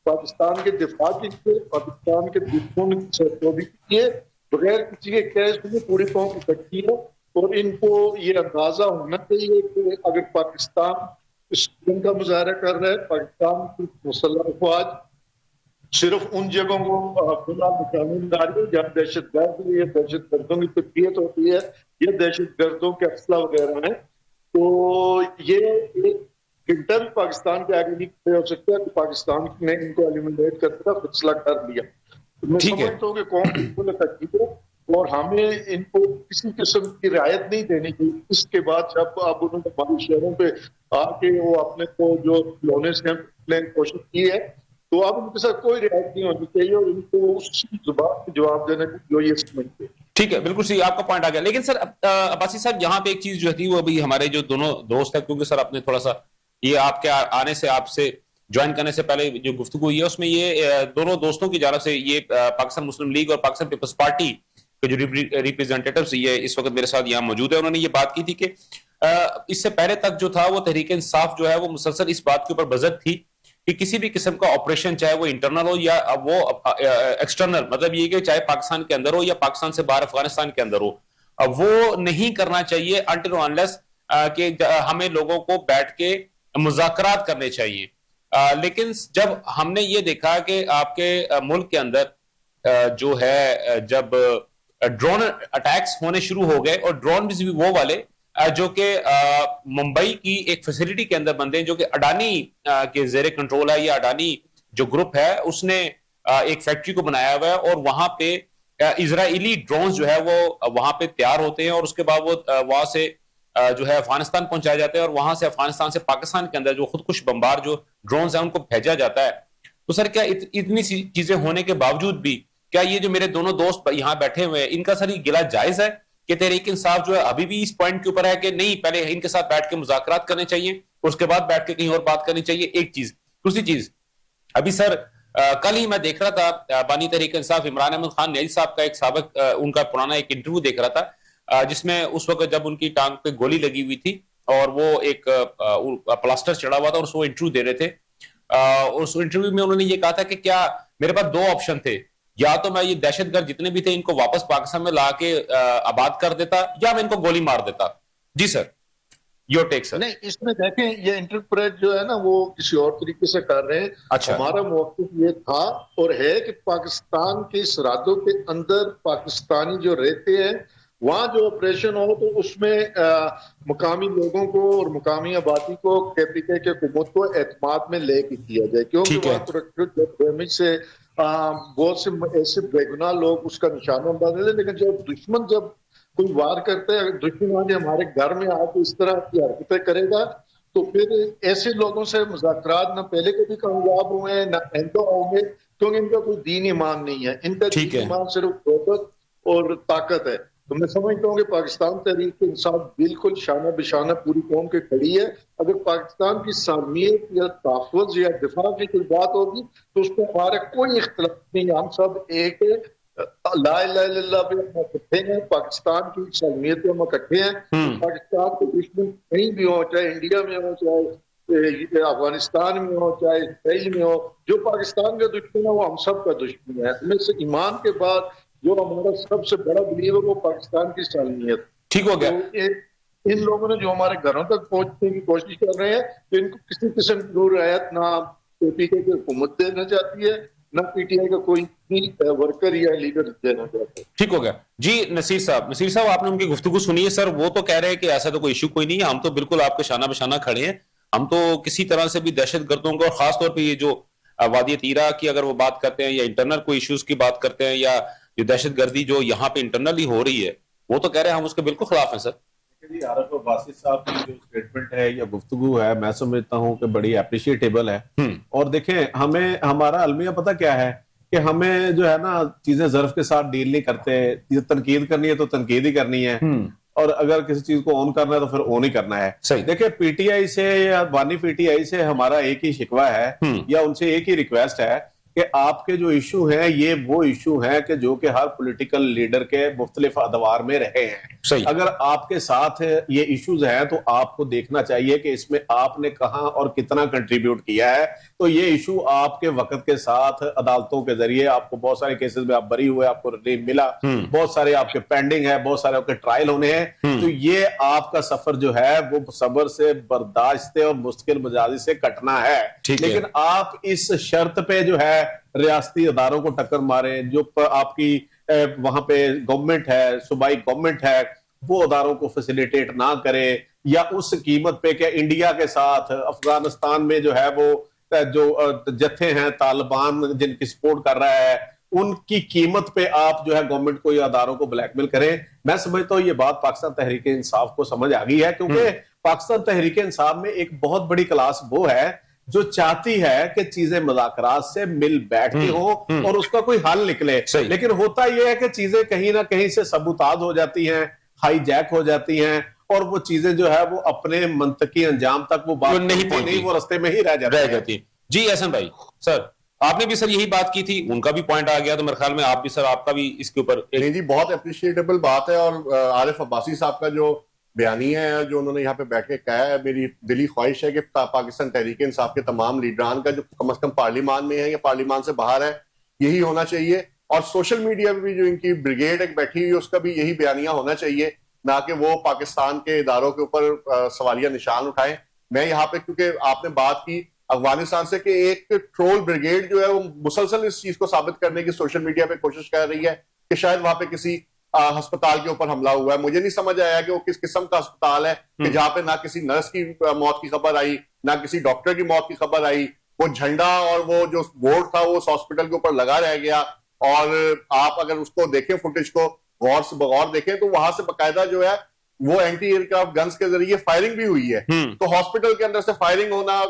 पाकिस्तान के दिफा के लिए, पाकिस्तान के दुश्मन सरतोबी के लिए, बगैर किसी के कैश में पूरी कौम इकट्ठी है। और इनको ये अंदाजा होना चाहिए कि अगर पाकिस्तान का मुजाहरा कर रहा है, पाकिस्तान की मुसल्लह अफवाज सिर्फ उन जगहों को फिलहाल निकालने जा रही है जहाँ दहशत गर्द या दहशत गर्दों की तकबीयत होती है, ये दहशत गर्दों के असला वगैरह है, तो ये एक घंटा भी पाकिस्तान के आगे नहीं खड़े हो सकता है कि पाकिस्तान ने इनको एलिमिनेट करने का फैसला कर लिया। तो मैं समझता हूँ कि कौन बिल्कुल इकट्ठी है और हमें इनको किसी किस्म की रियायत नहीं देनी चाहिए। इसके बाद जब अब उन्होंने हमारे शहरों पे आके वो अपने को जो खिलौने से कोशिश की है, तो अब उनके साथ कोई रियायत नहीं होनी चाहिए और इनको उस जुबान जवाब देने की जो ये समझते हैं। ठीक है, बिल्कुल सही, आपका पॉइंट आ गया। लेकिन सर अब्बासी साहब, यहाँ पे एक चीज जो थी वो अभी हमारे जो दोनों दोस्त है, क्योंकि सर आपने थोड़ा सा ये आपके आने से, आपसे ज्वाइन करने से पहले जो गुफ्तगू हुई है उसमें ये दोनों दोस्तों की जानब से ये पाकिस्तान मुस्लिम लीग और पाकिस्तान पीपल्स पार्टी के जो रिप्रेजेंटेटिव्स ये इस वक्त मेरे साथ यहाँ मौजूद है, उन्होंने ये बात की थी कि इससे पहले तक जो था वो तहरीक इंसाफ जो है वो मुसलसल इस बात के ऊपर बजट थी कि किसी भी किस्म का ऑपरेशन, चाहे वो इंटरनल हो या वो एक्सटर्नल, मतलब ये कि चाहे पाकिस्तान के अंदर हो या पाकिस्तान से बाहर अफगानिस्तान के अंदर हो, वो नहीं करना चाहिए अनटिल अनलेस कि हमें लोगों को बैठ के मुज़ाकरात करने चाहिए। लेकिन जब हमने ये देखा कि आपके मुल्क के अंदर जो है जब ड्रोन अटैक्स होने शुरू हो गए, और ड्रोन भी वो वाले जो कि मुंबई की एक फैसिलिटी के अंदर बनते हैं जो कि अडानी के जेरे कंट्रोल है, या अडानी जो ग्रुप है उसने एक फैक्ट्री को बनाया हुआ है, और वहां पे इजरायली ड्रोन्स जो है वो वहां पे तैयार होते हैं और उसके बाद वो वहां से जो है अफगानिस्तान पहुंचाए जाते हैं, और वहां से अफगानिस्तान से पाकिस्तान के अंदर जो खुदकुश बमबार जो ड्रोन्स हैं उनको भेजा जाता है। तो सर क्या इतनी सी चीजें होने के बावजूद भी क्या ये जो मेरे दोनों दोस्त यहाँ बैठे हुए हैं इनका सर ये गिला जायज है कि तहरीक इंसाफ जो है अभी भी इस पॉइंट के ऊपर है कि नहीं, पहले इनके साथ बैठ के मुज़ाकरात करने चाहिए, उसके बाद बैठ के कहीं और बात करनी चाहिए? एक चीज। दूसरी चीज, अभी सर कल ही मैं देख रहा था बानी तहरीक इंसाफ इमरान अहमद खान न्याजी साहब का एक साबिक उनका पुराना एक इंटरव्यू देख रहा था, जिसमें उस वक्त जब उनकी टांग पे गोली लगी हुई थी और वो एक प्लास्टर चढ़ा हुआ था और उसको इंटरव्यू दे रहे थे। उस इंटरव्यू में उन्होंने ये कहा था कि क्या मेरे पास 2 ऑप्शन थे या तो मैं ये दहशतगर्द जितने भी थे इनको वापस पाकिस्तान में ला के आबाद कर देता, या मैं इनको गोली मार देता। जी सर, योर टेक सर। नहीं, इसमें देखें ये इंटरप्रेट जो है ना वो किसी और तरीके से कर रहे हैं। अच्छा। हमारा मौक़िफ़ ये था और है कि पाकिस्तान की सरहदों के अंदर पाकिस्तानी जो रहते हैं वहां जो ऑपरेशन हो तो उसमें मुकामी लोगों को और मुकामी आबादी को KPK के हुकूमत को एतमाद में लेके किया जाए, क्योंकि वहाँ से बहुत से ऐसे बेगुनाह लोग उसका निशाना बन रहे। लेकिन जब दुश्मन जब कोई वार करता है, अगर दुश्मन आज हमारे घर में आके इस तरह की हरकतें करेगा तो फिर ऐसे लोगों से मुज़ाकरात न पहले कभी कामयाब हुए हैं न इनको होंगे, क्योंकि इनका कोई दीन ईमान नहीं है। इनका दीन ईमान सिर्फ ताकत और ताकत है। तो मैं समझता हूँ कि पाकिस्तान तहरीक इंसाफ बिल्कुल शाना बिशाना पूरी कौम के खड़ी है। अगर पाकिस्तान की सालमियत या तहफ़्फ़ुज़ या दिफा की कोई बात होगी तो उस पर हमारा कोई इख्तिलाफ नहीं, हम सब एक ला इलाहा इल्लल्लाह पे हम इकट्ठे हैं, पाकिस्तान की सालमियत पे हम इकट्ठे हैं। पाकिस्तान के दुश्मन कहीं भी हो, चाहे इंडिया में हो, चाहे अफगानिस्तान में हो, चाहे इसराइल में हो, जो पाकिस्तान का दुश्मन है वो हम सब का दुश्मन है। में से ईमान के बाद जो हमारा सबसे बड़ा बिलीव है वो पाकिस्तान की सालमियत। ठीक हो गया। तो इन लोगों ने जो हमारे घरों तक पहुंचने की कोशिश कर रहे हैं तो इनको किसी किस्म की रियायत ना KPK की हुकूमत देना चाहती है ना PTI का कोई वर्कर या लीडर देना चाहता है। ठीक हो गया जी। नसीर साहब आपने उनकी गुफ्तगू सुनी है सर, वो तो कह रहे हैं कि ऐसा तो कोई इशू कोई नहीं है, हम तो बिल्कुल आपके शाना बशाना खड़े हैं, हम तो किसी तरह से भी दहशतगर्दों को, और खासतौर पर ये जो वादी तीरा की अगर वो बात करते हैं या इंटरनल कोई इश्यूज की बात करते हैं या जो दहशतगर्दी जो यहाँ पे इंटरनली हो रही है वो तो कह रहे हैं हम उसके बिल्कुल खिलाफ हैं सर। आरिफ अब्बासी साहब की जो स्टेटमेंट है या गुफ्तगू है मैं समझता हूँ कि बड़ी अप्रिशिएटेबल है। और देखें हमें हमारा अलमिया पता क्या है कि हमें जो है ना चीजें ज़र्फ के साथ डील नहीं करते। तनकीद करनी है तो तनकीद ही करनी है, और अगर किसी चीज को ऑन करना है तो फिर ऑन ही करना है। देखिए PTI से या बानी PTI से हमारा एक ही शिकवा है या उनसे एक ही रिक्वेस्ट है कि आपके जो इशू हैं ये वो इशू हैं कि जो कि हर पॉलिटिकल लीडर के मुख्तलिफ अदवार में रहे हैं। अगर आपके साथ ये इश्यूज हैं तो आपको देखना चाहिए कि इसमें आपने कहां और कितना कंट्रीब्यूट किया है। तो ये इशू आपके वक्त के साथ अदालतों के जरिए आपको बहुत सारे केसेस में आप बरी हुए, आपको रिलीफ मिला, बहुत सारे आपके पेंडिंग है, बहुत सारे आपके ट्रायल होने हैं। तो ये आपका सफर जो है वो सब्र से, बर्दाश्त और मुश्किल मिजाजी से कटना है। लेकिन आप इस शर्त पे जो है रियासती अदारों को टक्कर मारे, जो आपकी वहां पे गवर्नमेंट है, सूबाई गवर्नमेंट है, वो अदारों को फैसिलिटेट ना करे, या उस कीमत पे कि इंडिया के साथ अफगानिस्तान में जो है वो जो जत्थे हैं तालिबान जिनकी सपोर्ट कर रहा है उनकी कीमत पे आप जो है गवर्नमेंट को या अदारों को ब्लैकमेल करें। मैं समझता हूँ ये बात पाकिस्तान तहरीक इंसाफ को समझ आ गई है, क्योंकि पाकिस्तान तहरीक इंसाफ में एक बहुत बड़ी क्लास वो है जो चाहती है कि चीजें मुज़ाकरात से मिल बैठती हो और उसका कोई हल निकले। लेकिन होता यह है कि चीजें कहीं ना कहीं से सबूताद हो जाती हैं, हाईजैक हो जाती हैं, और वो चीजें जो है वो अपने मंतकी अंजाम तक वो बात नहीं वो रास्ते में ही रह जाती है। जी एहसन भाई सर, आपने भी सर यही बात की थी, उनका भी पॉइंट आ गया, तो मेरे ख्याल में आप भी सर आपका भी इसके ऊपर नहीं जी बहुत अप्रिशिएटेबल बात है। और आरिफ अब्बासी साहब का जो बयानिया है जो उन्होंने यहाँ पे बैठ के कहा है, मेरी दिली ख्वाहिश है कि पाकिस्तान तहरीक इंसाफ के तमाम लीडरान का जो कम अज कम पार्लिमान में है या पार्लिमान से बाहर है यही होना चाहिए, और सोशल मीडिया में भी जो इनकी ब्रिगेड एक बैठी हुई है उसका भी यही बयानिया होना चाहिए, ना कि वो पाकिस्तान के इदारों के ऊपर सवालिया निशान उठाएं। मैं यहाँ पे क्योंकि आपने बात की अफगानिस्तान से कि एक ट्रोल ब्रिगेड जो है वो मुसलसल इस चीज को साबित करने की सोशल मीडिया पे कोशिश कर रही है कि शायद वहां पे किसी अस्पताल के ऊपर हमला हुआ है। मुझे नहीं समझ आया कि वो किस किस्म का अस्पताल है कि जहां पे ना किसी नर्स की मौत की खबर आई, ना किसी डॉक्टर की मौत की खबर आई। वो झंडा और वो जो बोर्ड था वो उस हॉस्पिटल के ऊपर लगा रह गया, और आप अगर उसको देखें फुटेज को गौर से बगौर देखें तो वहां से बकायदा जो है वो एंटी एयरक्राफ्ट गन्स के जरिए फायरिंग भी हुई है। तो हॉस्पिटल के अंदर से फायरिंग होना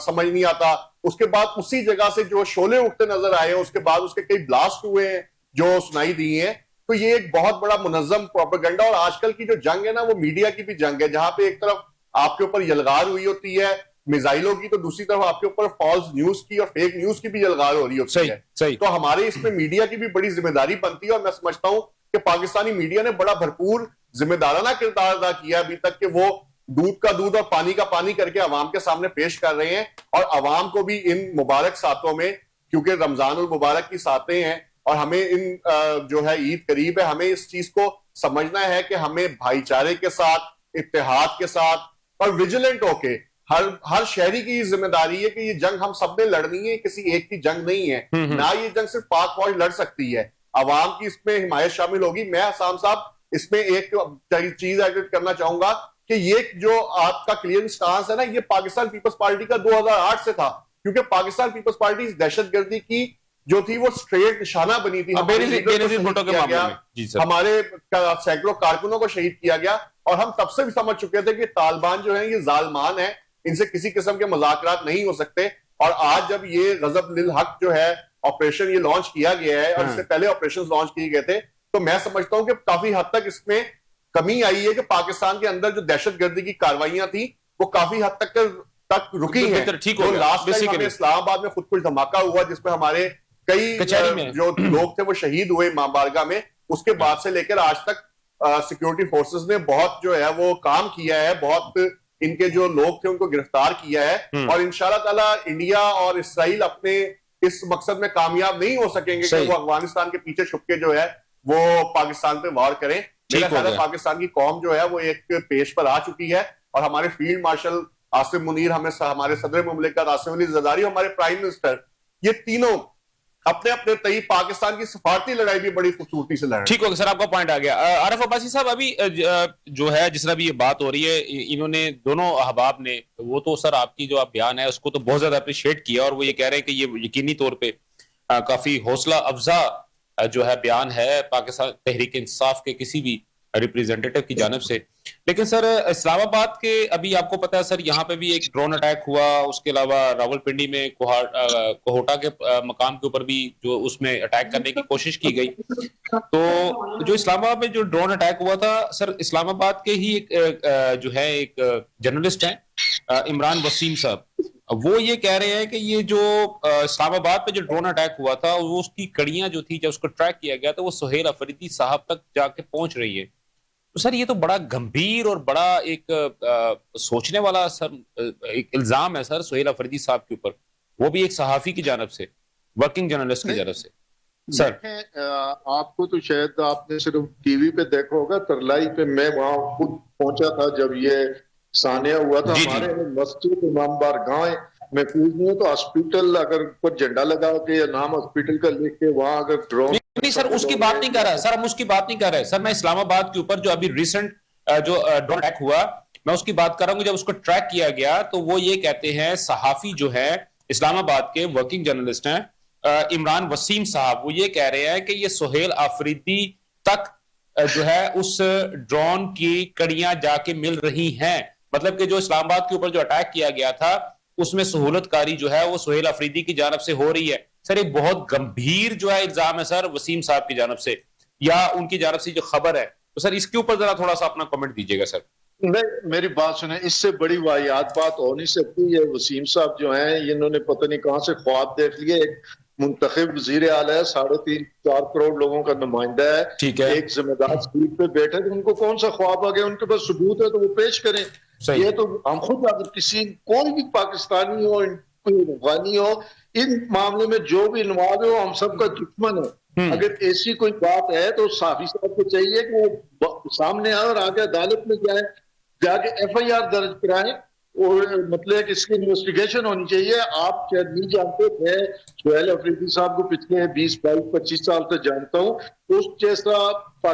समझ नहीं आता। उसके बाद उसी जगह से जो शोले उठते नजर आए, उसके बाद उसके कई ब्लास्ट हुए हैं जो सुनाई दी हैं। तो ये एक बहुत बड़ा मुनज़्ज़म प्रोपेगेंडा, और आजकल की जो जंग है ना वो मीडिया की भी जंग है, जहां पे एक तरफ आपके ऊपर यलगार हुई होती है मिसाइलों की, तो दूसरी तरफ आपके ऊपर फॉल्स न्यूज की और फेक न्यूज की भी यलगार हो रही होती है। तो हमारे इसमें मीडिया की भी बड़ी जिम्मेदारी बनती है, और मैं समझता हूं कि पाकिस्तानी मीडिया ने बड़ा भरपूर जिम्मेदाराना किरदार अदा किया अभी तक, कि वो दूध का दूध और पानी का पानी करके अवाम के सामने पेश कर रहे हैं, और अवाम को भी इन मुबारक सातों में, क्योंकि रमजान उल मुबारक की सातें हैं, और हमें जो है ईद करीब है, हमें इस चीज को समझना है कि हमें भाईचारे के साथ, इत्तेहाद के साथ और विजिलेंट होके हर शहरी की जिम्मेदारी है कि ये जंग हम सब ने लड़नी है, किसी एक की जंग नहीं है। ना ये जंग सिर्फ पाक फौज लड़ सकती है, अवाम की इसमें हिमायत शामिल होगी। मैं हसाम साहब इसमें एक चीज एडिट करना चाहूंगा कि ये जो आपका क्लियर स्टांस है ना, ये पाकिस्तान पीपल्स पार्टी का 2008 से था, क्योंकि पाकिस्तान पीपल्स पार्टी इस दहशतगर्दी की जो थी वो स्ट्रेट निशाना बनी थी। हमारे सैकड़ों कारकुनों को शहीद किया गया और हम तब से भी समझ चुके थे कि तालिबान जो है ये जालमान है, इनसे किसी किस्म के मुज़ाकरात नहीं हो सकते। और आज जब ये गजब लिल हक जो है ऑपरेशन ये लॉन्च किया गया है और इससे पहले ऑपरेशन लॉन्च किए गए थे, तो मैं समझता हूं कि काफी हद तक इसमें कमी आई है कि पाकिस्तान के अंदर जो दहशतगर्दी की कार्रवाइयां थी वो काफी हद तक रुकी है। तो लास्ट टाइम इस्लामाबाद में खुद कुछ धमाका हुआ जिसमें हमारे कई जो लोग थे वो शहीद हुए मां बारगाह में, उसके बाद से लेकर आज तक सिक्योरिटी फोर्सेस ने बहुत जो है वो काम किया है, बहुत इनके जो लोग थे उनको गिरफ्तार किया है। और इंशाल्लाह ताला इंडिया और इसराइल अपने इस मकसद में कामयाब नहीं हो सकेंगे कि वो अफगानिस्तान के पीछे छुप के जो है वो पाकिस्तान पे वार करें। मेरा ख्याल है पाकिस्तान की कौम जो है वो एक पेश पर आ चुकी है और हमारे फील्ड मार्शल आसिम मुनीर, हमारे सदर मुमलिकत आसिम अली जरदारी, हमारे प्राइम मिनिस्टर, ये तीनों अपने अपने तई पाकिस्तान की सफारती लड़ाई भी बड़ी खूबसूरती से लड़। ठीक हो गया सर, आपका पॉइंट आ गया। आरिफ अब्बासी साहब, अभी जो है जिस तरह भी ये बात हो रही है, इन्होंने दोनों अहबाब ने, वो तो सर आपकी जो आप बयान है उसको तो बहुत ज्यादा अप्रिशिएट किया और वो ये कह रहे हैं कि ये यकीनी तौर पे काफी हौसला अफजा जो है बयान है पाकिस्तान तहरीक इंसाफ के किसी भी रिप्रेजेंटेटिव की जानिब से। लेकिन सर इस्लामाबाद के अभी आपको पता है सर यहाँ पे भी एक ड्रोन अटैक हुआ, उसके अलावा रावलपिंडी में कोहोटा के मकाम के ऊपर भी जो उसमें अटैक करने की कोशिश की गई। तो जो इस्लामाबाद में जो ड्रोन अटैक हुआ था सर, इस्लामाबाद के ही एक जो है एक जर्नलिस्ट हैं इमरान वसीम साहब, वो ये कह रहे हैं कि ये जो इस्लामाबाद पे जो ड्रोन अटैक हुआ था वो उसकी कड़ियां जो थी, जब उसको ट्रैक किया गया तो वो सुहेल अफरीदी साहब तक जाके पहुंच रही है। तो सर ये तो बड़ा गंभीर और बड़ा एक सोचने वाला सर एक इल्जाम है सर सुहेल अफरीदी साहब के ऊपर, वो भी एक सहाफी की जानब से, वर्किंग जर्नलिस्ट की जानब से। सर आपको तो शायद आपने सिर्फ टीवी पे देखा होगा, तरलाई पे मैं वहां खुद पहुंचा था जब ये सानिया हुआ था। हमारे मस्जिद इमाम बारगाह में पूछने तो हॉस्पिटल अगर कुछ झंडा लगा के या नाम हॉस्पिटल का लिख के वहां अगर ड्रोन नहीं सर उसकी बात नहीं कर रहा सर, हम उसकी बात नहीं कर रहे सर। मैं इस्लामाबाद के ऊपर जो अभी रिसेंट जो ड्रोन अटैक हुआ मैं उसकी बात कर रहा हूँ। जब उसको ट्रैक किया गया तो वो ये कहते हैं, सहाफी जो है इस्लामाबाद के वर्किंग जर्नलिस्ट हैं इमरान वसीम साहब, वो ये कह रहे हैं कि ये सुहेल अफरीदी तक जो है उस ड्रोन की कड़ियां जाके मिल रही हैं। मतलब कि जो इस्लामाबाद के ऊपर जो अटैक किया गया था उसमें सहूलतकारी जो है वो सुहेल अफरीदी की जानब से हो रही है। सर एक बहुत गंभीर जो है इल्जाम है सर वसीम साहब की जानब से या उनकी जानब से जो खबर है, तो सर इसके ऊपर जरा थोड़ा सा अपना कमेंट दीजिएगा सर। नहीं, मेरी बात सुने, इससे बड़ी वाहियात बात हो नहीं सकती। ये वसीम साहब जो हैं इन्होंने पता नहीं कहां से ख्वाब देख लिए, एक मुंतखब वजीर आला है, 3.5-4 करोड़ लोगों का नुमाइंदा है, एक जिम्मेदार सीट पे बैठे, तो उनको कौन सा ख्वाब आ गया? उनके पास सबूत है तो वो पेश करें। ये तो हम खुद अगर किसी कोई भी पाकिस्तानी हो कोई अफगानी हो इन मामले में जो भी इन्वॉल्व हो, हम सबका दुश्मन है। अगर ऐसी कोई बात है तो साफी साहब को चाहिए कि वो सामने आए और आगे अदालत में जाए, जाके FIR दर्ज कराएं और मतलब इसकी इन्वेस्टिगेशन होनी चाहिए। आप शायद नहीं जानते, मैं सुहेल अफरीदी साहब को पिछले 20-22-25 साल से जानता हूँ। उस जैसा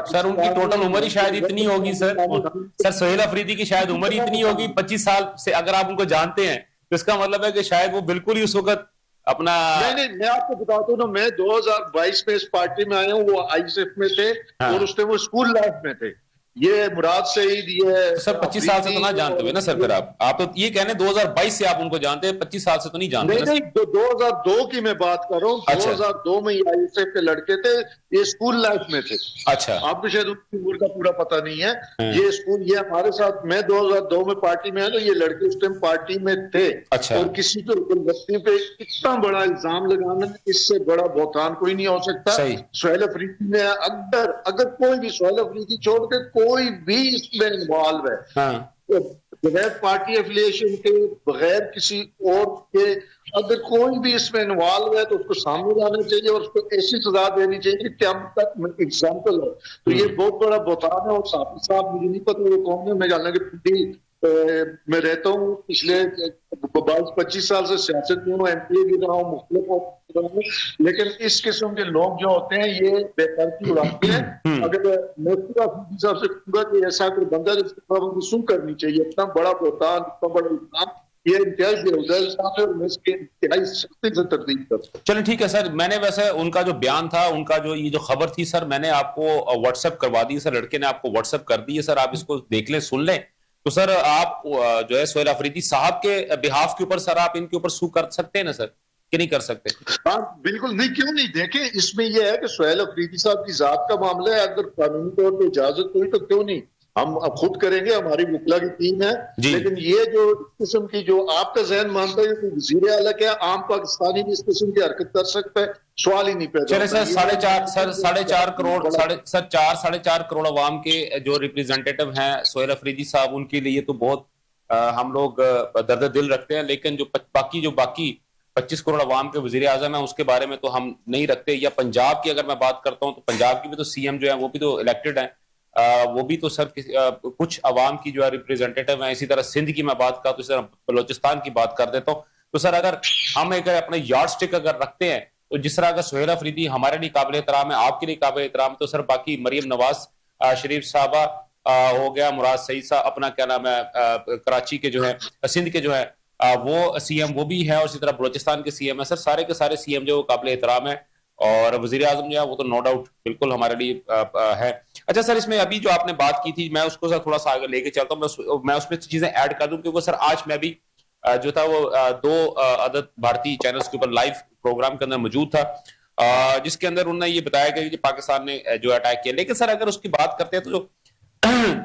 सर उनकी टोटल उम्र ही शायद इतनी होगी सर सुहेल अफरीदी की शायद उम्र ही इतनी होगी 25 साल से। अगर आप उनको जानते हैं तो इसका मतलब है कि शायद वो बिल्कुल ही उस वक्त अपना नहीं, मैं आपको बताता हूँ ना, मैं 2022 में इस पार्टी में आया हूँ, वो ISF में थे और उसमें वो स्कूल लाइफ में थे। ये मुराद सईद, ये सर 25 साल से तो ना जानते हुए ना सर, फिर आप तो ये कहने 2022 से आप उनको जानते हैं, 25 साल से तो नहीं जानते। नहीं, 2002 की मैं बात कर रहा हूँ। 2002 में ISF के लड़के थे, ये स्कूल लाइफ में थे। अच्छा, आपको शायद उनकी उम्र का पूरा पता नहीं है। ये स्कूल, ये हमारे साथ, मैं 2002 में पार्टी में आया तो ये लड़के उस टाइम पार्टी में थे। अच्छा। और किसी को बस्ती पे इतना बड़ा इल्जाम लगाना, इससे बड़ा बहतान कोई नहीं हो सकता। सुहेल अफरीदी ने अगर कोई भी सुहेल अफरीदी छोड़ के कोई भी इसमें इन्वॉल्व है, तो बगैर पार्टी एफिलिएशन के, बगैर किसी और के अगर कोई भी इसमें इन्वॉल्व है तो उसको सामने लाना चाहिए और उसको ऐसी सजा देनी चाहिए कि क्या तक एग्जाम्पल हो। तो ये बहुत बड़ा बौतान है। और साफी साहब, मुझे नहीं पता वो कौन है, मैं जानना कि मैं रहता हूँ पिछले 22-25 साल से सियासत में हूँ, एमपी भी रहा हूँ, मुख्तलिफ, लेकिन इस किस्म के लोग जो होते हैं ये बेतरती उड़ाते हैं। अगर मैं पूरा साहब से कहूंगा कि ऐसा कोई बंदा जिसको वसूल करनी चाहिए, इतना बड़ा बौतान, इतना बड़ा इल्जाम, ये इंतहाई बेहुदा साहब है और मैं इसके इंतहाई सख्ती से तरदीद करता हूं। चलो ठीक है सर, मैंने वैसे उनका जो बयान था, उनका जो ये जो खबर थी सर, मैंने आपको व्हाट्सएप करवा दी सर, लड़के ने आपको व्हाट्सएप कर दी है सर, आप इसको देख लें, सुन लें। तो सर आप जो है सोहेल अफरीदी साहब के बिहाफ के ऊपर सर आप इनके ऊपर सू कर सकते हैं ना सर, कि नहीं कर सकते? हाँ बिल्कुल, नहीं क्यों नहीं। देखें, इसमें यह है कि सोहेल अफरीदी साहब की जात का मामला है, अगर कानूनी तौर पर इजाजत हुई तो क्यों नहीं, हम अब खुद करेंगे, हमारी वकला की टीम है। लेकिन ये जो किस्म की, जो आपका जहन मानता है कि वजीर आला क्या आम पाकिस्तानी भी इस किस्म की हरकत कर सकता है, सवाल ही नहीं पैदा। चले सर, साढ़े चार करोड़ साढ़े चार करोड़ अवाम के जो रिप्रेजेंटेटिव हैं सोहेल अफरीदी साहब, उनके लिए तो बहुत हम लोग दर्द दिल रखते हैं। लेकिन जो बाकी 25 करोड़ अवाम के वजीर आजम है, उसके बारे में तो हम नहीं रखते। या पंजाब की अगर मैं बात करता हूँ तो पंजाब की भी तो सीएम जो है वो भी तो इलेक्टेड है, वो भी तो सर कुछ अवाम की जो है रिप्रेजेंटेटिव है। इसी तरह सिंध की मैं बात करता हूँ, इसी तरह बलोचिस्तान की बात कर देता हूँ। तो सर अगर हम एक अपने यार्ड स्टिक अगर रखते हैं, तो जिस तरह अगर सोहेल अफरीदी हमारे लिए काबिल एहतराम है, आपके लिए काबिल एहतराम, तो सर बाकी मरियम नवाज शरीफ साहबा हो गया, मुराद सईद साहब, अपना क्या नाम है, कराची के जो है, सिंध के जो है वो सीएम वो भी है, और इसी तरह बलोचिस्तान के सीएम है सर, सारे के सारे सीएम जो काबिल एहतराम है। और वजीर आजम जो है वो तो नो डाउट बिल्कुल हमारे लिए है। अच्छा सर, इसमें अभी जो आपने बात की थी, मैं उसको सर थोड़ा सा आगे लेके चलता हूँ, मैं उसमें चीजें ऐड कर दूं, क्योंकि सर आज मैं भी जो था वो दो अदद भारतीय चैनल्स के ऊपर लाइव प्रोग्राम के अंदर मौजूद था, जिसके अंदर उन्होंने ये बताया कि पाकिस्तान ने जो अटैक किया। लेकिन सर अगर उसकी बात करते हैं तो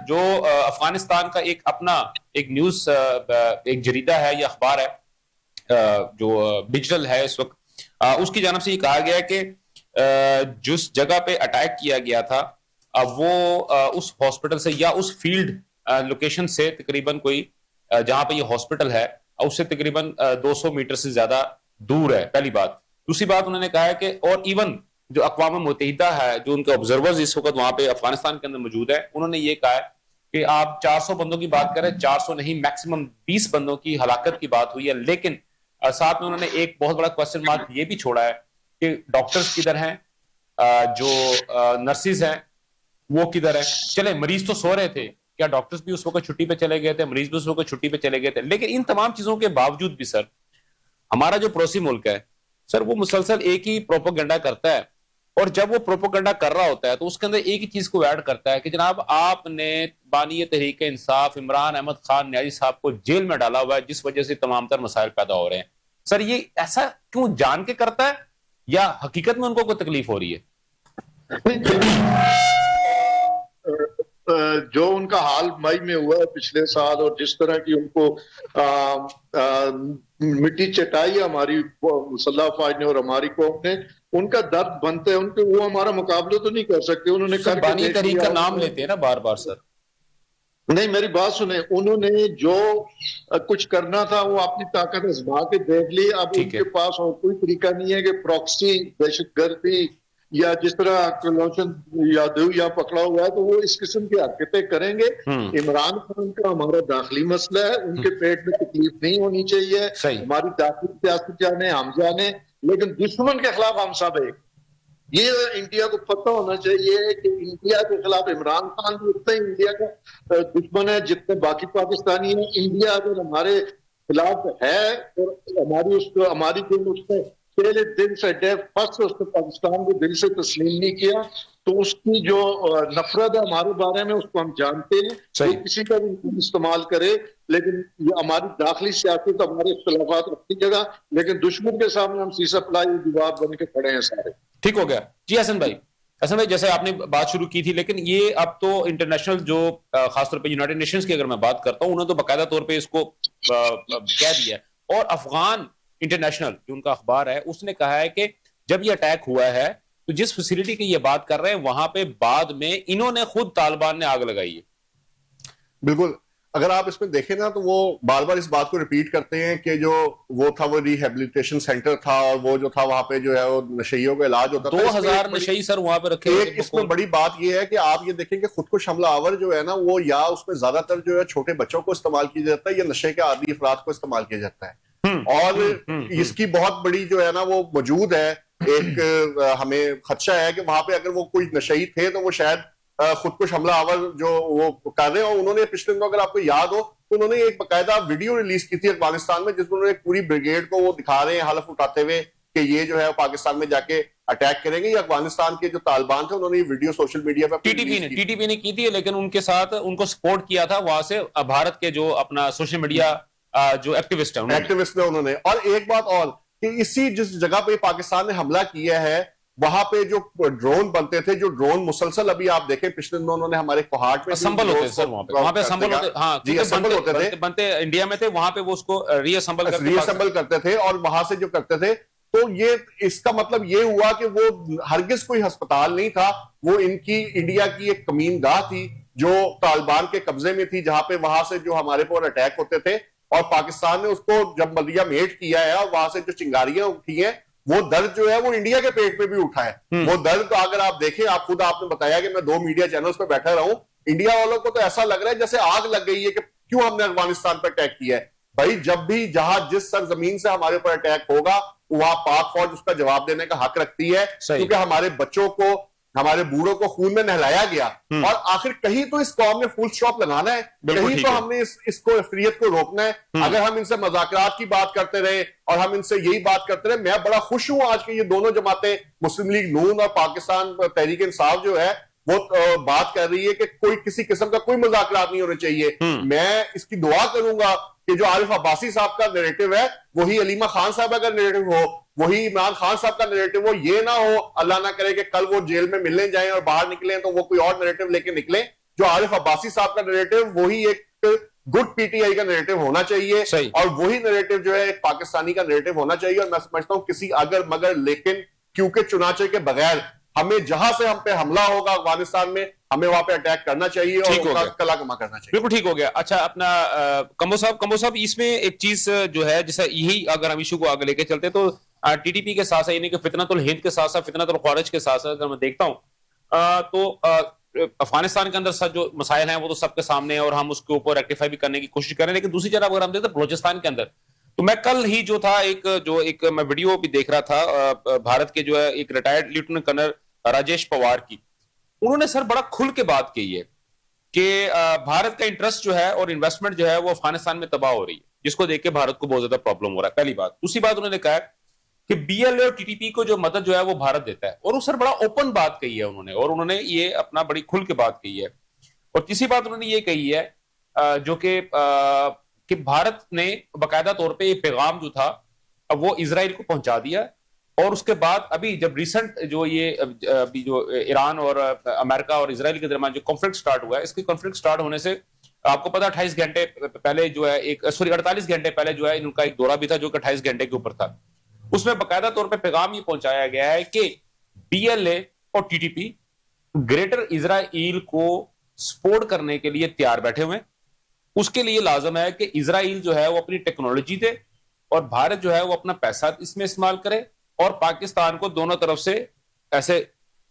जो अफगानिस्तान का एक अपना एक न्यूज एक जरीदा है या अखबार है जो डिजिटल है इस वक्त, उसकी जानब से ये कहा गया है कि जिस जगह पे अटैक किया गया था वो उस हॉस्पिटल से या उस फील्ड लोकेशन से तकरीबन कोई जहां पे ये हॉस्पिटल है उससे तकरीबन 200 मीटर से ज्यादा दूर है, पहली बात। दूसरी बात उन्होंने कहा है कि और इवन जो अक़वाम मुत्तहिदा है, जो उनके ऑब्जर्वर्स इस वक्त वहां पे अफगानिस्तान के अंदर मौजूद है, उन्होंने ये कहा है कि आप 400 बंदों की बात करें, 400 नहीं मैक्सिमम 20 बंदों की हलाकत की बात हुई है। लेकिन साथ में उन्होंने एक बहुत बड़ा क्वेश्चन मार्क ये भी छोड़ा है कि डॉक्टर्स किधर हैं, जो नर्सिस हैं वो किधर है। चले मरीज तो सो रहे थे, क्या डॉक्टर्स भी उस वक्त छुट्टी पे चले गए थे, मरीज भी उस वक्त छुट्टी पे चले गए थे। लेकिन इन तमाम चीजों के बावजूद भी सर हमारा जो पड़ोसी मुल्क है सर, वो मुसलसल एक ही प्रोपोगंडा करता है, और जब वो प्रोपोगंडा कर रहा होता है तो उसके अंदर एक ही चीज को ऐड करता है कि जनाब आपने बानी तहरीक इंसाफ इमरान अहमद खान न्याजी साहब को जेल में डाला हुआ है, जिस वजह से तमाम तर मसाइल पैदा हो रहे हैं। सर ये ऐसा क्यों जान के करता है, या हकीकत में उनको कोई तकलीफ हो रही है? जो उनका हाल मई में हुआ है पिछले साल, और जिस तरह की उनको मिट्टी चटाई हमारी मुसल्लह फौज ने और हमारी कौम ने, उनका दर्द बनते हैं उनके, वो हमारा मुकाबला तो नहीं कर सकते। उन्होंने बानी तहरीक का नाम लेते हैं ना बार बार सर। नहीं, मेरी बात सुने, उन्होंने जो कुछ करना था वो अपनी ताकत आजमा के देख ली। अब उनके पास और कोई तरीका नहीं है कि प्रॉक्सी दहशतगर्दी या जिस तरह कुलभूषण यादव या पकड़ा हुआ है तो वो इस किस्म की हरकतें करेंगे। इमरान खान का हमारा दाखिली मसला है, उनके पेट में तकलीफ नहीं होनी चाहिए, हमारी दाखिली सियासत जाने हम जाने, लेकिन दुश्मन के खिलाफ हम सब एक। ये इंडिया को पता होना चाहिए कि इंडिया के खिलाफ इमरान खान भी उतना ही इंडिया का दुश्मन है जितने बाकी पाकिस्तानी हैं। इंडिया अगर हमारे खिलाफ है और हमारी दिल उसने पहले दिन से डे फर्स्ट उसने पाकिस्तान को दिल से तस्लीम नहीं किया, तो उसकी जो नफरत है हमारे बारे में उसको हम जानते हैं। तो किसी का भी इस्तेमाल करे, लेकिन ये हमारी दाखिली सियासत, हमारे इख्तिलाफात अपनी जगह, लेकिन दुश्मन के सामने हम सीसा पलाई दीवार बन के खड़े हैं सारे। ठीक हो गया जी हसन भाई। हसन भाई, जैसे आपने बात शुरू की थी, लेकिन ये अब तो इंटरनेशनल जो खासतौर पर यूनाइटेड नेशंस की अगर मैं बात करता हूँ, उन्होंने तो बाकायदा तौर पर इसको कह दिया, और अफगान इंटरनेशनल जो उनका अखबार है उसने कहा है कि जब ये अटैक हुआ है तो जिस फैसिलिटी की ये बात कर रहे हैं वहां पे बाद में इन्होंने खुद तालिबान ने आग लगाई है। बिल्कुल, अगर आप इसमें देखें ना तो वो बार बार इस बात को रिपीट करते हैं कि जो वो था वो रिहेबिलिटेशन सेंटर था और वो जो था वहां पे जो है वो नशइयों का इलाज होता था। 2000 नशई सर वहां पे रखे। एक इसमें बड़ी बात ये है कि आप ये देखें कि खुदकुश हमलावर जो है ना वो या उसमें ज्यादातर जो है छोटे बच्चों को इस्तेमाल किया जाता है या नशे के आदी अफराद को इस्तेमाल किया जाता है। और इसकी बहुत बड़ी जो है ना वो मौजूद है। एक हमें खदशा है कि वहां पे अगर वो कोई नशई थे तो वो शायद खुदकुश हमलावर जो वो कर रहे हैं। और उन्होंने पिछले दिनों अगर आपको याद हो तो उन्होंने एक बाकायदा वीडियो रिलीज की थी अफगानिस्तान में जिसमें उन्होंने पूरी ब्रिगेड को वो दिखा रहे हैं हलफ उठाते हुए कि ये जो है पाकिस्तान में जाके अटैक करेंगे। या अफगानिस्तान के जो तालिबान थे उन्होंने ये वीडियो सोशल मीडिया पर टीटीपी ने की थी, लेकिन उनके साथ उनको सपोर्ट किया था वहां से भारत के जो अपना सोशल मीडिया जो एक्टिविस्ट है उन्होंने। और एक बात और कि इसी जिस जगह पे पाकिस्तान ने हमला किया है वहां पे जो ड्रोन बनते थे, जो ड्रोन मुसलसल अभी आप देखें पिछले दिनों उन्होंने हमारे कोहाट में असम्बल होते सर वहां पे असम्बल होते, हाँ जी असम्बल होते थे, बनते इंडिया में थे, वहां पे वो उसको रीअसेंबल करते थे और वहां से जो करते थे। तो ये इसका मतलब ये हुआ कि वो हरगिज कोई अस्पताल नहीं था, वो इनकी इंडिया की एक कमीनगाह थी जो तालिबान के कब्जे में थी, जहां पे वहां से जो हमारे पर अटैक होते थे। और पाकिस्तान ने उसको जब मलिया मेट किया है और वहां से जो चिंगारियां उठी हैं वो दर्द जो है वो इंडिया के पेट पे भी उठा है। वो दर्द तो अगर आप देखें, आप खुद आपने बताया कि मैं 2 मीडिया चैनल्स पे बैठा रहूं, इंडिया वालों को तो ऐसा लग रहा है जैसे आग लग गई है कि क्यों हमने अफगानिस्तान पर अटैक किया है। भाई जब भी जहां जिस सरजमीन से हमारे ऊपर अटैक होगा वहां पाक फौज उसका जवाब देने का हक रखती है, क्योंकि हमारे बच्चों को हमारे बूढ़ों को खून में नहलाया गया। और आखिर कहीं तो इस कौम ने फुल स्टॉप लगाना है, कहीं तो हमने इसको अफरियत को रोकना है। अगर हम इनसे मज़ाकरात की बात करते रहे और हम इनसे यही बात करते रहे, मैं बड़ा खुश हूं आज के ये दोनों जमातें मुस्लिम लीग नून और पाकिस्तान तहरीक इंसाफ जो है वो बात कर रही है कि कोई किसी किस्म का कोई मज़ाकरात नहीं होने चाहिए। मैं इसकी दुआ करूंगा कि जो आरिफ अब्बासी साहब का नैरेटिव है वही अलीमा खान साहब का नैरेटिव हो, वही इमरान खान साहब का नैरेटिव हो। ये ना हो अल्लाह ना करे कि कल वो जेल में मिलने जाएं और बाहर निकलें तो वो कोई और नैरेटिव लेके निकले। जो आरिफ अब्बासी साहब का नैरेटिव वही एक गुड पीटीआई का नैरेटिव होना चाहिए और वही नैरेटिव जो है एक पाकिस्तानी का नैरेटिव होना चाहिए। और मैं समझता हूं किसी अगर मगर लेकिन क्योंकि चुनाचे के बगैर हमें जहां से हम पे हमला होगा अफगानिस्तान में हमें वहां पे अटैक करना चाहिए और उनका कला कमा करना चाहिए। बिल्कुल ठीक हो गया। अच्छा अपना कंबो साहब इसमें एक चीज जो है जैसा यही अगर हम इशू को आगे लेके चलते तो टीटीपी के साथ साथ यानी कि फितनतुल हिंद के साथ साथ फितनतुल ख्वारिज के साथ साथ अगर मैं देखता हूं तो अफगानिस्तान के अंदर जो मसाइल हैं वो तो सबके सामने है और हम उसके ऊपर रेक्टिफाई भी करने की कोशिश कर रहे हैं। लेकिन दूसरी तरफ अगर हम देखते हैं बलोचिस्तान के अंदर, तो मैं कल ही जो था एक मैं वीडियो भी देख रहा था भारत के जो है एक retired lieutenant colonel Rajesh Pawar की, उन्होंने सर बड़ा खुल के बात कही है कि भारत का इंटरेस्ट जो है और इन्वेस्टमेंट जो है वो अफगानिस्तान में तबाह हो रही है, जिसको देख के भारत को बहुत ज्यादा प्रॉब्लम हो रहा है। पहली बात। दूसरी बात उन्होंने कहा कि बीएलए और टीटीपी को जो मदद जो है वो भारत देता है, और उस सर बड़ा ओपन बात कही है उन्होंने, और उन्होंने ये अपना बड़ी खुल के बात कही है। और तीसरी बात उन्होंने ये कही है जो कि भारत ने बाकायदा तौर पर ये पैगाम जो था अब वो इजराइल को पहुंचा दिया। और उसके बाद अभी जब रिसेंट जो ये अभी जो ईरान और अमेरिका और इजराइल के दरमियान जो कॉन्फ्लिक्ट स्टार्ट हुआ है, इसके कॉन्फ्लिक्ट स्टार्ट होने से आपको पता 28 घंटे पहले जो है 48 घंटे पहले जो है इनका एक दौरा भी था जो कि 28 घंटे के ऊपर था। उसमें बाकायदा तौर पर पैगाम ये पहुंचाया गया है कि बीएलए और टीटीपी ग्रेटर इजराइल को सपोर्ट करने के लिए तैयार बैठे हुए हैं। उसके लिए लाजम है कि इजराइल जो है वो अपनी टेक्नोलॉजी दे और भारत जो है वो अपना पैसा इसमें इस्तेमाल करे और पाकिस्तान को दोनों तरफ से ऐसे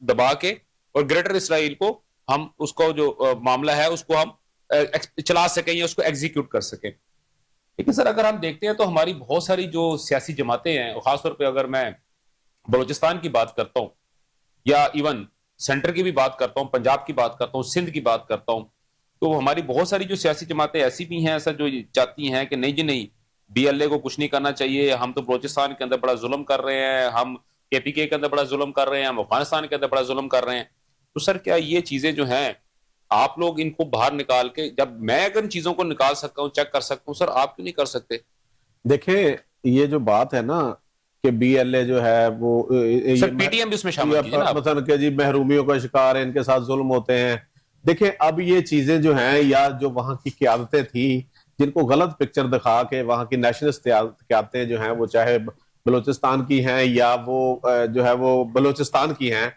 दबा के और ग्रेटर इसराइल को हम उसको जो मामला है उसको हम चला सकें या उसको एग्जीक्यूट कर सकें। लेकिन सर अगर हम देखते हैं तो हमारी बहुत सारी जो सियासी जमातें हैं, खासतौर पे अगर मैं बलूचिस्तान की बात करता हूं या इवन सेंटर की भी बात करता हूं, पंजाब की बात करता हूं, सिंध की बात करता हूं, तो हमारी बहुत सारी जो सियासी जमातें ऐसी भी हैं सर जो चाहती हैं कि नहीं जी नहीं, बीएलए को कुछ नहीं करना चाहिए, हम तो बलूचिस्तान के अंदर बड़ा जुल्म कर रहे हैं, हम केपीके के अंदर बड़ा जुल्म कर रहे हैं, हम अफगानिस्तान के अंदर बड़ा जुल्म कर रहे हैं। तो सर क्या ये चीजें जो हैं आप लोग इनको बाहर निकाल के, जब मैं अगर इन चीजों को निकाल सकता हूँ, चेक कर सकता हूँ, सर आप क्यों नहीं कर सकते? देखिए ये जो बात है ना कि बीएलए जो है वो सर पीटीएम भी उसमें शामिल कीजिए ना, मतलब कि जी महरूमियों का शिकार है, इनके साथ जुल्म होते हैं। देखिए अब ये चीजें जो हैं या जो वहां की क़यादतें थी जिनको गलत पिक्चर दिखा के वहां की नेशनलिस्ट क़यादतें जो हैं वो चाहे बलूचिस्तान की हैं या वो जो है वो बलूचिस्तान की हैं,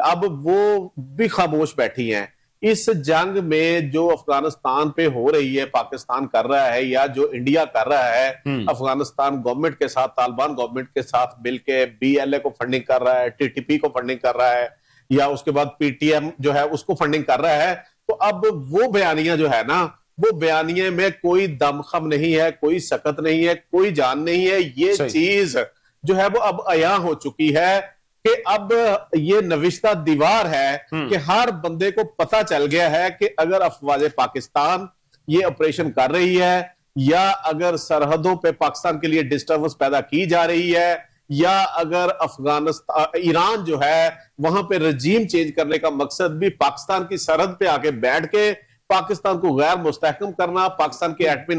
अब वो भी खामोश बैठी हैं इस जंग में जो अफगानिस्तान पे हो रही है, पाकिस्तान कर रहा है या जो इंडिया कर रहा है, अफगानिस्तान गवर्नमेंट के साथ, तालिबान गवर्नमेंट के साथ मिलके BLA को फंडिंग कर रहा है, TTP को फंडिंग कर रहा है, या उसके बाद PTM जो है उसको फंडिंग कर रहा है, तो अब वो बयानियां जो है ना, वो बयानिए में कोई दमखम नहीं है, कोई सकत नहीं है, कोई जान नहीं है। ये चीज जो है वो अब अया हो चुकी है कि अब ये नविश्ता दीवार है कि हर बंदे को पता चल गया है कि अगर अफवाज पाकिस्तान ये ऑपरेशन कर रही है, या अगर सरहदों पे पाकिस्तान के लिए डिस्टर्बेंस पैदा की जा रही है, या अगर अफगानिस्तान ईरान जो है वहां पे रजीम चेंज करने का मकसद भी पाकिस्तान की सरहद पे आके बैठ के पाकिस्तान को गैर मुस्तहकम करना, पाकिस्तान के एटमी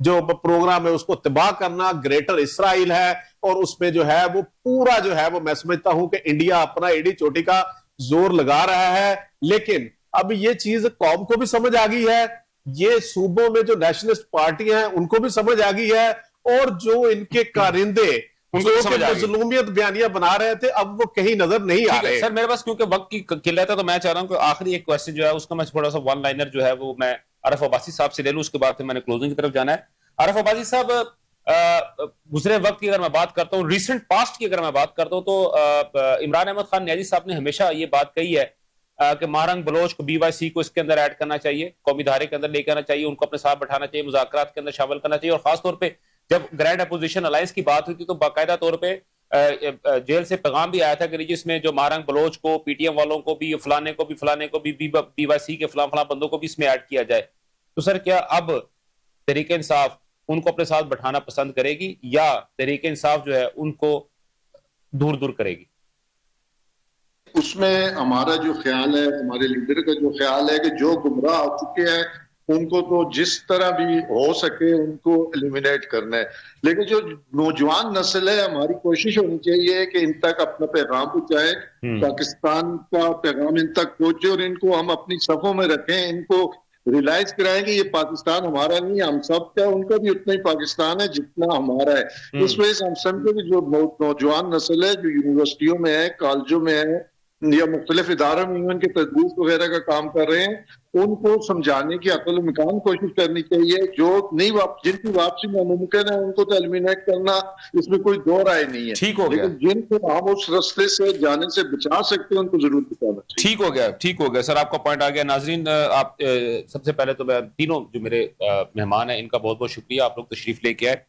जो प्रोग्राम है उसको तबाह करना, ग्रेटर इसराइल है, और उसमें जो है वो पूरा जो है वो मैं समझता हूं कि इंडिया अपना एड़ी चोटी का जोर लगा रहा है। लेकिन अब ये चीज कौम को भी समझ आ गई है, ये सूबों में जो नेशनलिस्ट पार्टियां हैं उनको भी समझ आ गई है, और जो इनके कारिंदे मजलूमियत बयानियां बना रहे थे अब वो कहीं नजर नहीं आ रहे। सर मेरे पास क्योंकि वक्त की किल्लत है तो मैं चाह रहा हूं कि आखिरी एक क्वेश्चन जो है उसका मैं थोड़ा सा वन लाइनर जो है वो मैं आरिफ अब्बासी साहब से ले लूं, उसके बाद फिर मैंने क्लोजिंग की तरफ जाना है। आरिफ अब्बासी साहब, गुजरे वक्त की अगर मैं बात करता हूँ, रिसेंट पास्ट की अगर मैं बात करता हूँ, तो इमरान अहमद खान न्याजी साहब ने हमेशा ये बात कही है कि महारंग बलोच को BYC को इसके अंदर ऐड करना चाहिए, कौमी धारे के अंदर लेकर आना चाहिए, उनको अपने साथ बैठाना चाहिए, मुज़ाकरात के अंदर शामिल करना चाहिए। और खासतौर पर जब ग्रैंड अपोजिशन अलायंस की बात हुई थी तो बाकायदा तौर पर जेल से पैगाम भी आया था कि जिसमें जो महारंग बलोच को, PTM वालों को भी, फलाने को भी BYC के फलां बंदों को भी इसमें ऐड किया जाए। तो सर क्या अब तहरीक इंसाफ उनको अपने साथ बैठाना पसंद करेगी, या तहरीक इंसाफ जो है उनको दूर दूर करेगी? उसमें हमारा जो ख्याल है, हमारे लीडर का जो ख्याल है कि जो गुमराह हो चुके हैं उनको तो जिस तरह भी हो सके उनको एलिमिनेट करना है। लेकिन जो नौजवान नस्ल है, हमारी कोशिश होनी चाहिए कि इन तक अपना पैगाम पहुंचाए, पाकिस्तान का पैगाम इन तक पहुंचे, और इनको हम अपनी सफों में रखें, इनको रियलाइज कराएं कि ये पाकिस्तान हमारा नहीं, हम सब का, उनका भी उतना ही पाकिस्तान है जितना हमारा है। इस वजह से हम समझे कि जो नौजवान नस्ल है जो यूनिवर्सिटियों में है, कॉलेजों में है, या मुख्तलिफ इदारों में इवन के तदरीस वगैरह का काम कर रहे हैं, उनको समझाने की अकल इम्कान कोशिश करनी चाहिए। जो नहीं जिनकी वापसी नामुमकिन है उनको तो एलिमिनेट करना, इसमें कोई दो राय नहीं है। ठीक हो गया। लेकिन जिनको हम उस रास्ते से जाने से बचा सकते हैं उनको जरूर बताना चाहिए। ठीक हो गया सर, आपका पॉइंट आ गया। नाजरीन, आप सबसे पहले तो मैं तीनों जो मेरे मेहमान हैं इनका बहुत बहुत शुक्रिया, आप लोग तशरीफ लेके आए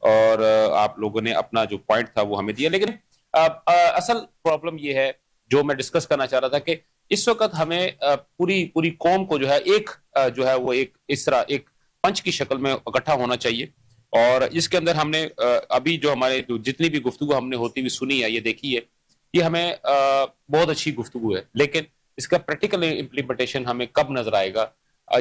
और आप लोगों ने अपना जो पॉइंट था वो हमें दिया। लेकिन असल प्रॉब्लम ये है जो मैं डिस्कस करना चाह रहा था कि इस वक्त हमें पूरी कौम को जो है एक जो है वो एक इस तरह एक पंच की शक्ल में इकट्ठा होना चाहिए। और इसके अंदर हमने अभी जो हमारे जितनी भी गुफ्तगू हमने होती हुई सुनी है, ये देखी है, ये हमें बहुत अच्छी गुफ्तगू है, लेकिन इसका प्रैक्टिकल इम्प्लीमेंटेशन हमें कब नजर आएगा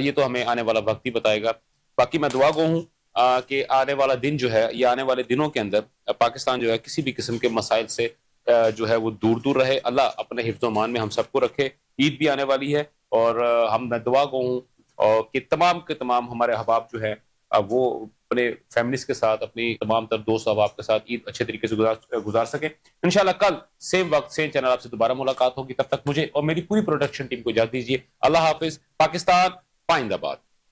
ये तो हमें आने वाला वक्त ही बताएगा। बाकी मैं दुआ गो हूँ कि आने वाला दिन जो है, या आने वाले दिनों के अंदर पाकिस्तान जो है किसी भी किस्म के मसाइल से जो है वो दूर दूर रहे। अल्लाह अपने हिफ्ज़ व मान में हम सबको रखे। ईद भी आने वाली है और मैं दुआ गो हूँ कि तमाम के तमाम हमारे अहबाब जो है वो अपने फैमिलीज के साथ, अपनी तमाम तर दोस्त अहबाब के साथ ईद अच्छे तरीके से गुजार सके। इंशाल्लाह कल सेम वक्त सेम चैनल आपसे दोबारा मुलाकात होगी। तब तक मुझे और मेरी पूरी प्रोडक्शन टीम को इजाजत दीजिए। अल्लाह हाफिज। पाकिस्तान पाइंदाबाद।